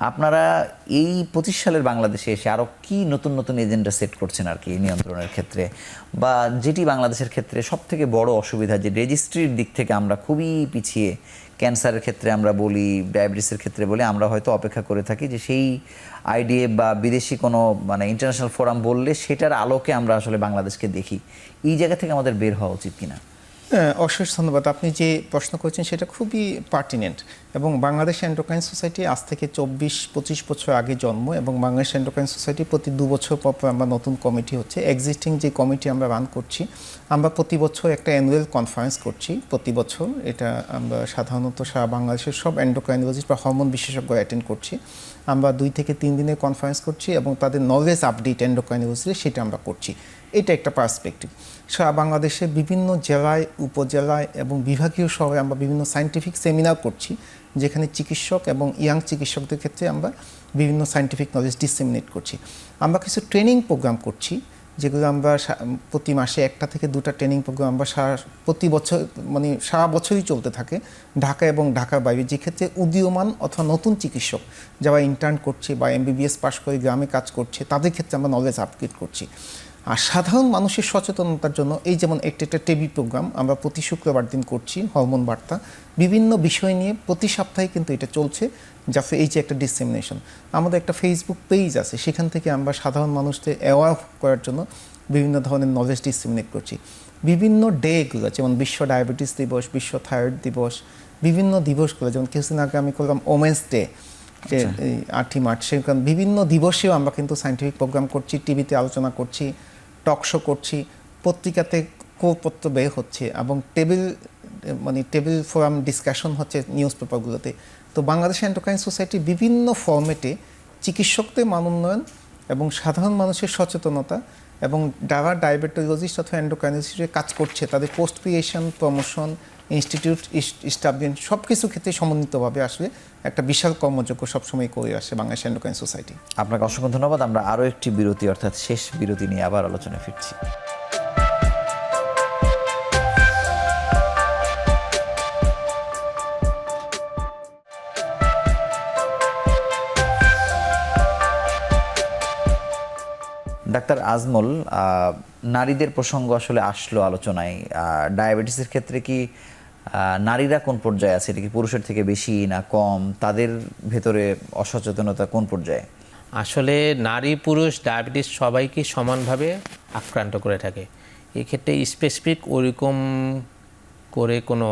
আপনারা এই 25 সালের বাংলাদেশে এসে আরও কি নতুন নতুন এজেন্ডা সেট করছেন আর কি নিয়ন্ত্রণের ক্ষেত্রে, বা যেটি বাংলাদেশের ক্ষেত্রে সব থেকে বড় অসুবিধা যে রেজিস্ট্রির দিক থেকে আমরা খুবই পিছিয়ে, ক্যান্সারের ক্ষেত্রে আমরা বলি, ডায়াবেটিসের ক্ষেত্রে বলি, আমরা হয়তো অপেক্ষা করে থাকি যে সেই আইডিএ বা বিদেশি কোনো মানে ইন্টারন্যাশনাল ফোরাম বললে সেটার আলোকে আমরা আসলে বাংলাদেশকে দেখি। এই জায়গা থেকে আমাদের বের হওয়া উচিত কিনা? অশেষ ধন্যবাদ। আপনি যে প্রশ্ন করেছেন সেটা খুবই পার্টিনেন্ট, এবং বাংলাদেশ এন্ডোক্রাইন সোসাইটি আজ থেকে 24-25 বছর আগে জন্ম, এবং বাংলাদেশ এন্ডোক্রাইন সোসাইটি প্রতি 2 বছর পর আমরা নতুন কমিটি হচ্ছে। এক্সিস্টিং যে কমিটি আমরা রান করছি, আমরা প্রতি বছর একটা অ্যানুয়াল কনফারেন্স করছি প্রতি বছর। এটা আমরা সাধারণত সারা বাংলাদেশের সব এন্ডোক্রাইনোলজিস্ট বা হরমোন বিশেষজ্ঞ অ্যাটেন্ড করছি। আমরা 2 থেকে 3 দিনের কনফারেন্স করছি এবং তাদের নলেজ আপডেট এন্ডোক্রাইনোলজির সেটা আমরা করছি। এটা একটা পার্সপেক্টিভ। সারা বাংলাদেশে বিভিন্ন জেলায়, উপজেলায় এবং বিভাগীয় শহরে আমরা বিভিন্ন সায়েন্টিফিক সেমিনার করছি, যেখানে চিকিৎসক এবং ইয়াং চিকিৎসকদের ক্ষেত্রে আমরা বিভিন্ন সায়েন্টিফিক নলেজ ডিসেমিনেট করছি। আমরা কিছু ট্রেনিং প্রোগ্রাম করছি, যেগুলো আমরা প্রতি মাসে 1টা থেকে 2টা ট্রেনিং প্রোগ্রাম আমরা প্রতি বছর মানে সারা বছরই চলতে থাকে ঢাকা এবং ঢাকার বাইরে, যেক্ষেত্রে উদীয়মান অথবা নতুন চিকিৎসক যারা ইন্টার্ন করছে বা MBBS পাস করে গ্রামে কাজ করছে, তাদের ক্ষেত্রে আমরা নলেজ আপগ্রেড করছি। আর সাধারণ মানুষের সচেতনতার জন্য এই যেমন একটা টিভি প্রোগ্রাম আমরা প্রতি শুক্রবার দিন করছি, হরমোন বার্তা, বিভিন্ন বিষয় নিয়ে প্রতি সপ্তাহে কিন্তু এটা চলছে, যাতে এই যে একটা ডিসেমিনেশন। আমাদের একটা ফেসবুক পেজ আছে, সেখান থেকে আমরা সাধারণ মানুষদের অ্যাওয়ার করার জন্য বিভিন্ন ধরনের নলেজ ডিসেমিনেট করছি। বিভিন্ন ডেগুলো যেমন বিশ্ব ডায়াবেটিস দিবস, বিশ্ব থাইরয়েড দিবস, বিভিন্ন দিবসগুলো যেমন কিছুদিন আগে আমি করলাম ওমেন্স ডে, যে 8ই মার্চ, সেরকম বিভিন্ন দিবসেও আমরা কিন্তু সায়েন্টিফিক প্রোগ্রাম করছি, টিভিতে আলোচনা করছি, টক শো করছি, পত্রিকাতে কোপত্র বের হচ্ছে, এবং টেবিল ফোরাম ডিসকাশন হচ্ছে নিউজ পেপারগুলোতে। তো বাংলাদেশ এন্ডোক্রাইন সোসাইটি বিভিন্ন ফরম্যাটে চিকিৎসকদের মান উন্নয়ন এবং সাধারণ মানুষের সচেতনতা এবং যারা ডায়াবেটোলজিস্ট অথবা এন্ডোক্রাইনোলজিস্টে কাজ করছে তাদের post creation, promotion, institute establish সব কিছু ক্ষেত্রে সমন্বিতভাবে আসলে একটা বিশাল কর্মযজ্ঞ সবসময় করে আসে বাংলাদেশ এন্ডোক্রাইন সোসাইটি। আপনাকে অসংখ্য ধন্যবাদ। আমরা আরও একটি বিরতি, অর্থাৎ শেষ বিরতি নিয়ে আবার আলোচনায় ফিরছি। ডাক্তার আজমল, নারীদের প্রসঙ্গ আসলে আসলো আলোচনায়। ডায়াবেটিসের ক্ষেত্রে কি নারীরা কোন পর্যায়ে আছে? এটা কি পুরুষের থেকে বেশি না কম? তাদের ভেতরে অসচেতনতা কোন পর্যায়ে? আসলে নারী পুরুষ ডায়াবেটিস সবাইকে সমানভাবে আক্রান্ত করে থাকে। এক্ষেত্রে স্পেসিফিক ওরকম করে কোনো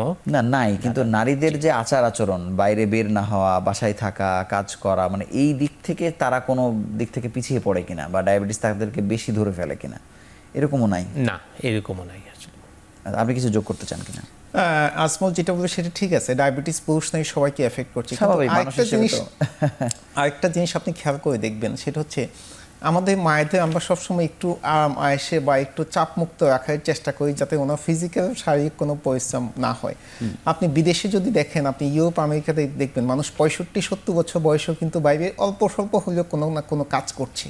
নাই, কিন্তু নারীদের যে আচার আচরণ, বাইরে বের না হওয়া, বাসায় থাকা, কাজ করা, মানে এই দিক থেকে তারা কোনো দিক থেকে পিছিয়ে পড়ে কিনা, বা ডায়াবেটিস তাদেরকে বেশি ধরে ফেলে কিনা, এরকমও নাই? না, এরকমও নাই আসলে। আপনি কিছু যোগ করতে চান কিনা? আজমল যেটা বলে সেটা ঠিক আছে, ডায়াবেটিস পুরুষ নারী সবাইকে এফেক্ট করছে। আরেকটা জিনিস আপনি খেয়াল করে দেখবেন, সেটা হচ্ছে আমাদের মায়েদের আমরা সবসময় একটু আরাম আয়েসে বা একটু চাপমুক্ত রাখার চেষ্টা করি, যাতে ওনার ফিজিক্যাল শারীরিক কোনো পরিশ্রম না হয়। আপনি বিদেশে যদি দেখেন, আপনি ইউরোপ আমেরিকাতে দেখবেন মানুষ 65-70 বছর বয়সেও কিন্তু বাইরে অল্প স্বল্প হলেও কোনো না কোনো কাজ করছে।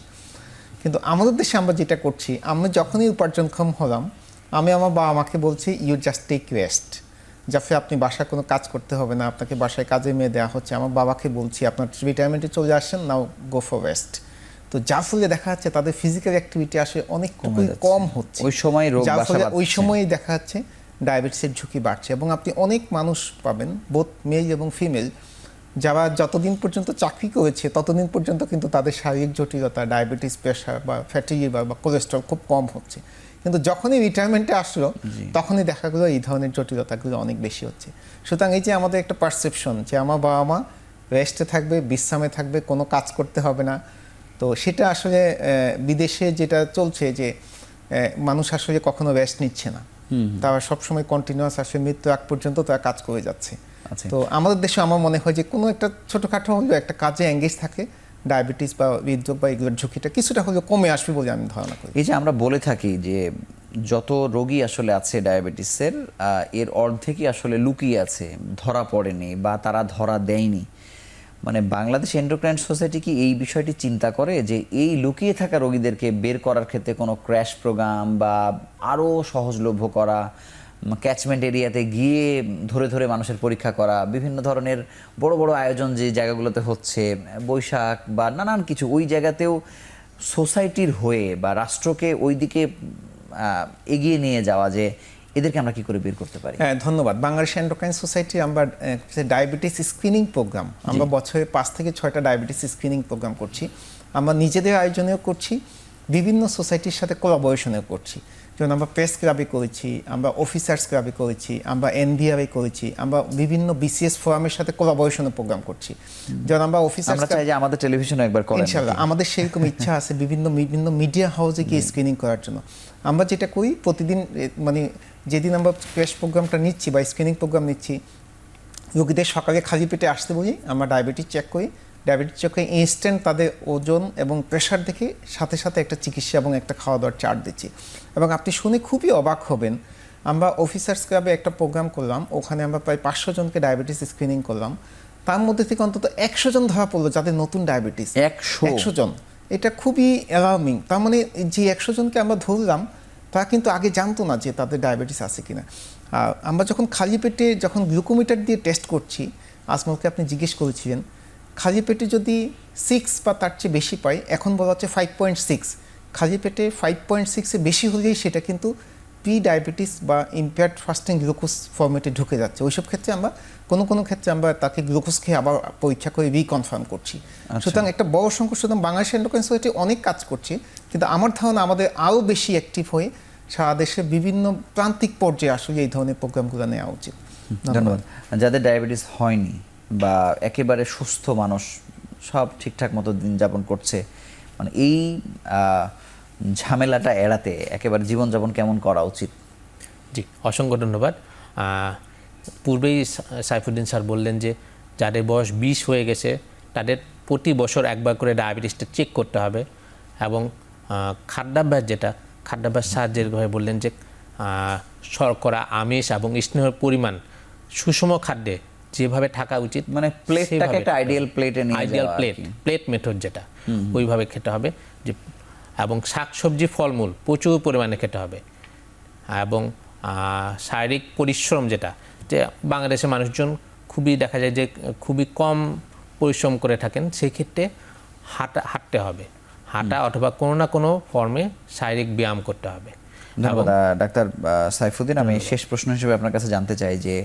কিন্তু আমাদের দেশে আমরা যেটা করছি, আমরা যখনই উপার্জনক্ষম হলাম, আমি আমার বাবা মাকে বলছি ইউ জাস্ট টেক রেস্ট, যাতে আপনি বাসায় কোনো কাজ করতে হবে না, আপনাকে বাসায় কাজে মেয়ে দেওয়া হচ্ছে। আমার বাবাকে বলছি আপনার রিটায়ারমেন্টে চলে আসেন, নাও গো ফর রেস্ট। তো যার ফলে দেখা যাচ্ছে তাদের ফিজিক্যাল অ্যাক্টিভিটি আসলে অনেকটুকুই কম হচ্ছে, ওই সময় রোগ যার ফলে বাসা ওই সময়ই দেখা যাচ্ছে ডায়াবেটিসের ঝুঁকি বাড়ছে। এবং আপনি অনেক মানুষ পাবেন, বোথ মেল এবং ফিমেল, যারা যতদিন পর্যন্ত চাকরি করেছে ততদিন পর্যন্ত কিন্তু তাদের শারীরিক জটিলতা, ডায়াবেটিস, প্রেশার বা ফ্যাটি লিভার বা কোলেস্ট্রল খুব কম হচ্ছে। কিন্তু যখনই রিটায়ারমেন্টে আসলো তখনই দেখা গেলো এই ধরনের জটিলতাগুলো অনেক বেশি হচ্ছে। সুতরাং এই যে আমাদের একটা পারসেপশন যে আমার বাবা মা রেস্টে থাকবে, বিশ্রামে থাকবে, কোনো কাজ করতে হবে না, তো সেটা আসলে বিদেশে যেটা চলছে যে মানুষ আসলে কখনো রেস্ট নিচ্ছে না, তারা সবসময় কন্টিনিউয়াস আসলে মৃত্যু আগ পর্যন্ত তারা কাজ করে যাচ্ছে। তো আমাদের দেশে আমার মনে হয় যে কোনো একটা ছোটোখাটো হলেও একটা কাজে এঙ্গেজ থাকে, ডায়াবেটিস বা হৃদরোগ বা এগুলোর ঝুঁকিটা কিছুটা হলেও কমে আসবে বলে আমি ধারণা করি। এই যে আমরা বলে থাকি যে যত রোগী আসলে আছে ডায়াবেটিসের, এর অর্ধেকই আসলে লুকিয়ে আছে, ধরা পড়েনি বা তারা ধরা দেয়নি। মানে বাংলাদেশ এন্ডোক্রাইন সোসাইটি কি এই বিষয়টি চিন্তা করে যে এই লুকিয়ে থাকা রোগীদেরকে বের করার ক্ষেত্রে কোনো ক্র্যাশ প্রোগ্রাম বা আরও সহজলভ্য করা, ক্যাচমেন্ট এরিয়াতে গিয়ে ধরে ধরে মানুষের পরীক্ষা করা, বিভিন্ন ধরনের বড় বড় আয়োজন যে জায়গাগুলোতে হচ্ছে, বৈশাখ বা নানান কিছু, ওই জায়গাতেও সোসাইটির হয়ে বা রাষ্ট্রকে ওই দিকে এগিয়ে নিয়ে যাওয়া, যে এদেরকে আমরা কি করে বের করতে পারি? হ্যাঁ, ধন্যবাদ। বাংলাদেশ এন্ডোক্রাইন সোসাইটি আমরা ডায়াবেটিস স্ক্রিনিং প্রোগ্রাম, আমরা বছরে 5 থেকে 6টা ডায়াবেটিস স্ক্রিনিং প্রোগ্রাম করছি। আমরা নিজেদের আয়োজনেও করছি, বিভিন্ন সোসাইটির সাথে কোলাবোরেশনেও করছি। যেমন আমরা প্রেস ক্লাবে করেছি, আমরা অফিসার্স ক্লাবে করেছি, আমরা এনবিআরে করেছি, আমরা বিভিন্ন বিসিএস ফোরামের সাথে কোলাবোরেশনের প্রোগ্রাম করছি। যেমন আমরা অফিসার্স, আমরা চাই যে আমাদের টেলিভিশনে একবার করেন। ইনশাআল্লাহ আমাদের সেরকম ইচ্ছা আছে বিভিন্ন বিভিন্ন মিডিয়া হাউসে গিয়ে স্ক্রিনিং করার জন্য। আমরা যেটা করি প্রতিদিন, মানে যেদিন আমরা প্রেস প্রোগ্রামটা নিচ্ছি বা স্ক্রিনিং প্রোগ্রাম নিচ্ছি, রোগীদের সকালে খালি পেটে আসতে বলি, আমরা ডায়াবেটিস চেক করি। ডায়াবেটিস চেকে ইনস্ট্যান্ট তাদের ওজন এবং প্রেশার দেখে সাথে সাথে একটা চিকিৎসা এবং একটা খাওয়া দাওয়ার চার্ট দিচ্ছি। এবং আপনি শুনে খুবই অবাক হবেন, আমরা অফিসার্স ক্লাবে একটা প্রোগ্রাম করলাম, ওখানে আমরা প্রায় 500 জনকে ডায়াবেটিস স্ক্রিনিং করলাম। তার মধ্যে থেকে অন্তত 100 জন ধরা পড়লো যাদের নতুন ডায়াবেটিস। 100 জন, এটা খুবই অ্যালার্মিং। তার মানে যে 100 জনকে আমরা ধরলাম তারা কিন্তু আগে জানতো না যে তাদের ডায়াবেটিস আছে কিনা। আমরা যখন খালি পেটে যখন গ্লুকোমিটার দিয়ে টেস্ট করছি, আজমলকে আপনি জিজ্ঞেস করেছিলেন, খালি পেটে যদি 6 বা তার চেয়ে বেশি পাই, এখন বলা হচ্ছে 5.6, খালি পেটে 5.6-এর বেশি হলেই সেটা কিন্তু প্রি ডায়াবেটিস বা ইম্পেয়ার্ড ফাস্টিং গ্লুকোজ ফর্মেটে ঢুকে যাচ্ছে। ওইসব ক্ষেত্রে আমরা কোনো ক্ষেত্রে আমরা তাকে গ্লুকোজ খেয়ে আবার পরীক্ষা করে রিকনফার্ম করছি। সুতরাং একটা বড় সংখ্যক, সুতরাং বাংলাদেশ এন্ডোক্রাইন সোসাইটি অনেক কাজ করছে, কিন্তু আমার ধারণা আমাদের আরও বেশি অ্যাক্টিভ হয়ে সারা দেশে বিভিন্ন প্রান্তিক পর্যায়ে আসলে এই ধরনের প্রোগ্রামগুলো নেওয়া উচিত। ধন্যবাদ। যাদের ডায়াবেটিস হয়নি বা একেবারে সুস্থ মানুষ, সব ঠিকঠাক মতো দিন যাপন করছে, মানে এই ঝামেলাটা এড়াতে একেবারে জীবনযাপন কেমন করা উচিত? জি, অসংখ্য ধন্যবাদ। পূর্বেই সাইফুদ্দিন স্যার বললেন যে যাদের বয়স 20 হয়ে গেছে তাদের প্রতি বছর একবার করে ডায়াবেটিসটা চেক করতে হবে। এবং খাদ্যাভ্যাস স্যার যেভাবে বললেন যে শর্করা, আমিষ এবং স্নেহের পরিমাণ সুষম খাদ্যে যেভাবে থাকা উচিত, মানে প্লেটটাকে একটা আইডিয়াল প্লেটে নিয়ে আইডিয়াল যাওয়া, প্লেট মেথড যেটা, ওইভাবে খেতে হবে। যে এবং শাকসবজি, ফলমূল প্রচুর পরিমাণে খেতে হবে। এবং শারীরিক পরিশ্রম যেটা, যে বাংলাদেশের মানুষজন খুবই দেখা যায় যে খুবই কম পরিশ্রম করে থাকেন, সেই ক্ষেত্রে হাঁটতে হবে, হাঁটা অথবা কোনো না কোনো ফর্মে শারীরিক ব্যায়াম করতে হবে। ধন্যবাদ ডাক্তার সাইফুদ্দিন। আমি শেষ প্রশ্ন হিসেবে আপনার কাছে জানতে চাই যে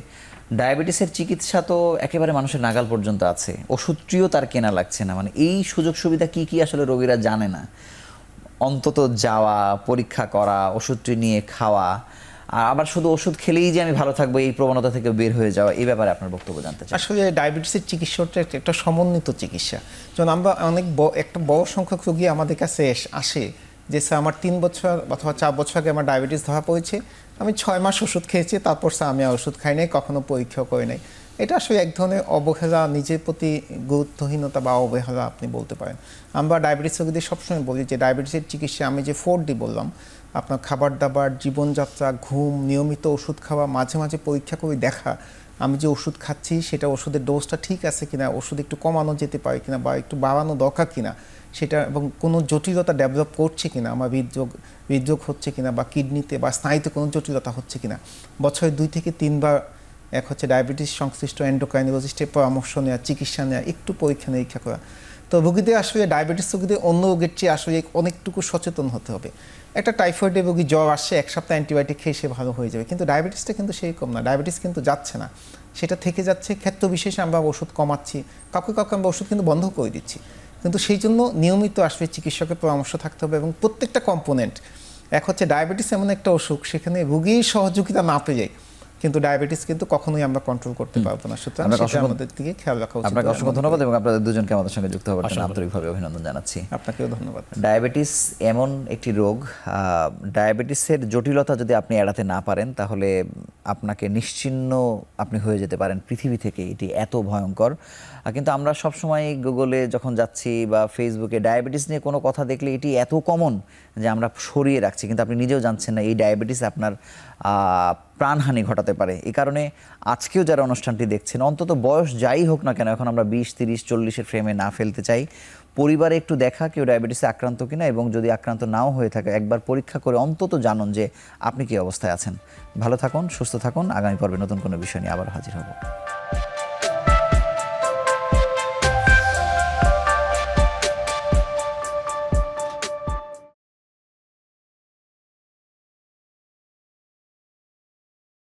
ডায়াবেটিসের চিকিৎসা তো একেবারে মানুষের নাগাল পর্যন্ত আছে, ওষুধটিও তার কেনা লাগছে না, মানে এই সুযোগ সুবিধা কি কি আসলে রোগীরা জানে না? অন্তত যাওয়া, পরীক্ষা করা, ওষুধটি নিয়ে খাওয়া, আর আবার শুধু ওষুধ খেলেই যে আমি ভালো থাকবো এই প্রবণতা থেকে বের হয়ে যাওয়া, এই ব্যাপারে আপনার বক্তব্য জানতে চাই। আসলে ডায়াবেটিসের চিকিৎসাটা একটা সমন্বিত চিকিৎসা। যেমন আমরা একটা বড় সংখ্যক রোগী আমাদের কাছে আসে যে স্যার আমার 3 বছর অথবা 4 বছর আগে আমার ডায়াবেটিস ধরা পড়েছে, আমি 6 মাস ওষুধ খেয়েছি, তারপর স্যার আমি আর ওষুধ খাই নাই, কখনো পরীক্ষাও করে নাই। এটা আসলে এক ধরনের অবহেলা, নিজের প্রতি গুরুত্বহীনতা বা অবহেলা আপনি বলতে পারেন। আমরা ডায়াবেটিস রোগীদের সবসময় বলি যে ডায়াবেটিসের চিকিৎসা আমি যে 4D বললাম, আপনার খাবার দাবার, জীবনযাত্রা, ঘুম, নিয়মিত ওষুধ খাওয়া, মাঝে মাঝে পরীক্ষা করে দেখা আমি যে ওষুধ খাচ্ছি সেটা ওষুধের ডোজটা ঠিক আছে কিনা, ওষুধ একটু কমানো যেতে পারে কিনা বা একটু বাড়ানো দরকার কিনা সেটা, এবং কোনো জটিলতা ডেভেলপ করছে কিনা, আমার হৃদরোগ হচ্ছে কিনা বা কিডনিতে বা স্নায়ুতে কোনো জটিলতা হচ্ছে কিনা, বছরে 2 থেকে 3 বার এক হচ্ছে ডায়াবেটিস সংশ্লিষ্ট এন্ডোক্রাইনোলজিস্টের পরামর্শ নেওয়া, চিকিৎসা নেওয়া, একটু পরীক্ষা নিরীক্ষা করা। তো রোগীদের আসলে ডায়াবেটিস রোগীদের অন্য রোগের চেয়ে আসলে অনেকটুকু সচেতন হতে হবে। একটা টাইফয়েডের রোগী জ্বর আসছে, 1 সপ্তাহ অ্যান্টিবায়োটিক খেয়ে সে ভালো হয়ে যাবে, কিন্তু ডায়াবেটিসটা কিন্তু সেরকম না। ডায়াবেটিস কিন্তু যাচ্ছে না, সেটা থেকে যাচ্ছে। ক্ষেত্র বিশেষে আমরা ওষুধ কমাচ্ছি, কাউকে আমরা ওষুধ কিন্তু বন্ধ করে দিচ্ছি, কিন্তু সেই জন্য নিয়মিত আসলে চিকিৎসকের পরামর্শ থাকতে হবে। এবং প্রত্যেকটা কম্পোনেন্ট, এক হচ্ছে ডায়াবেটিস এমন একটা অসুখ সেখানে রোগীর সহযোগিতা না পেয়ে, কিন্তু ডায়াবেটিস কিন্তু কখনোই আমরা কন্ট্রোল করতে পারবো না। সুতরাং সেটা আমাদের দিকে খেয়াল রাখা উচিত। আপনাকে অসংখ্য ধন্যবাদ এবং আপনাদের দুজনকে আমাদের সঙ্গে যুক্ত হওয়ার জন্য আন্তরিকভাবে অভিনন্দন জানাচ্ছি। আপনাকেও ধন্যবাদ। ডায়াবেটিস এমন একটি রোগ, ডায়াবেটিসের জটিলতা যদি আপনি এড়াতে না পারেন তাহলে আপনাকে নিশ্চিহ্ন আপনি হয়ে যেতে পারেন পৃথিবী থেকে, এটি এত ভয়ঙ্কর। কিন্তু আমরা সবসময় গুগলে যখন যাচ্ছি বা ফেসবুকে ডায়াবেটিস নিয়ে কোনো কথা দেখলে এটি এত কমন যে আমরা সরিয়ে রাখছি, কিন্তু আপনি নিজেও জানছেন না এই ডায়াবেটিস আপনার প্রাণহানি ঘটাতে পারে। এই কারণে আজকেও যারা অনুষ্ঠানটি দেখছেন, অন্তত বয়স যাই হোক না কেন, এখন আমরা 20, 30, 40-এর ফ্রেমে না ফেলতে চাই। পরিবারে একটু দেখা কেউ ডায়াবেটিসে আক্রান্ত কিনা, এবং যদি আক্রান্ত নাও হয়ে থাকে একবার পরীক্ষা করে অন্তত জানুন যে আপনি কী অবস্থায় আছেন। ভালো থাকুন, সুস্থ থাকুন। আগামী পর্বে নতুন কোনো বিষয় নিয়ে আবার হাজির হব।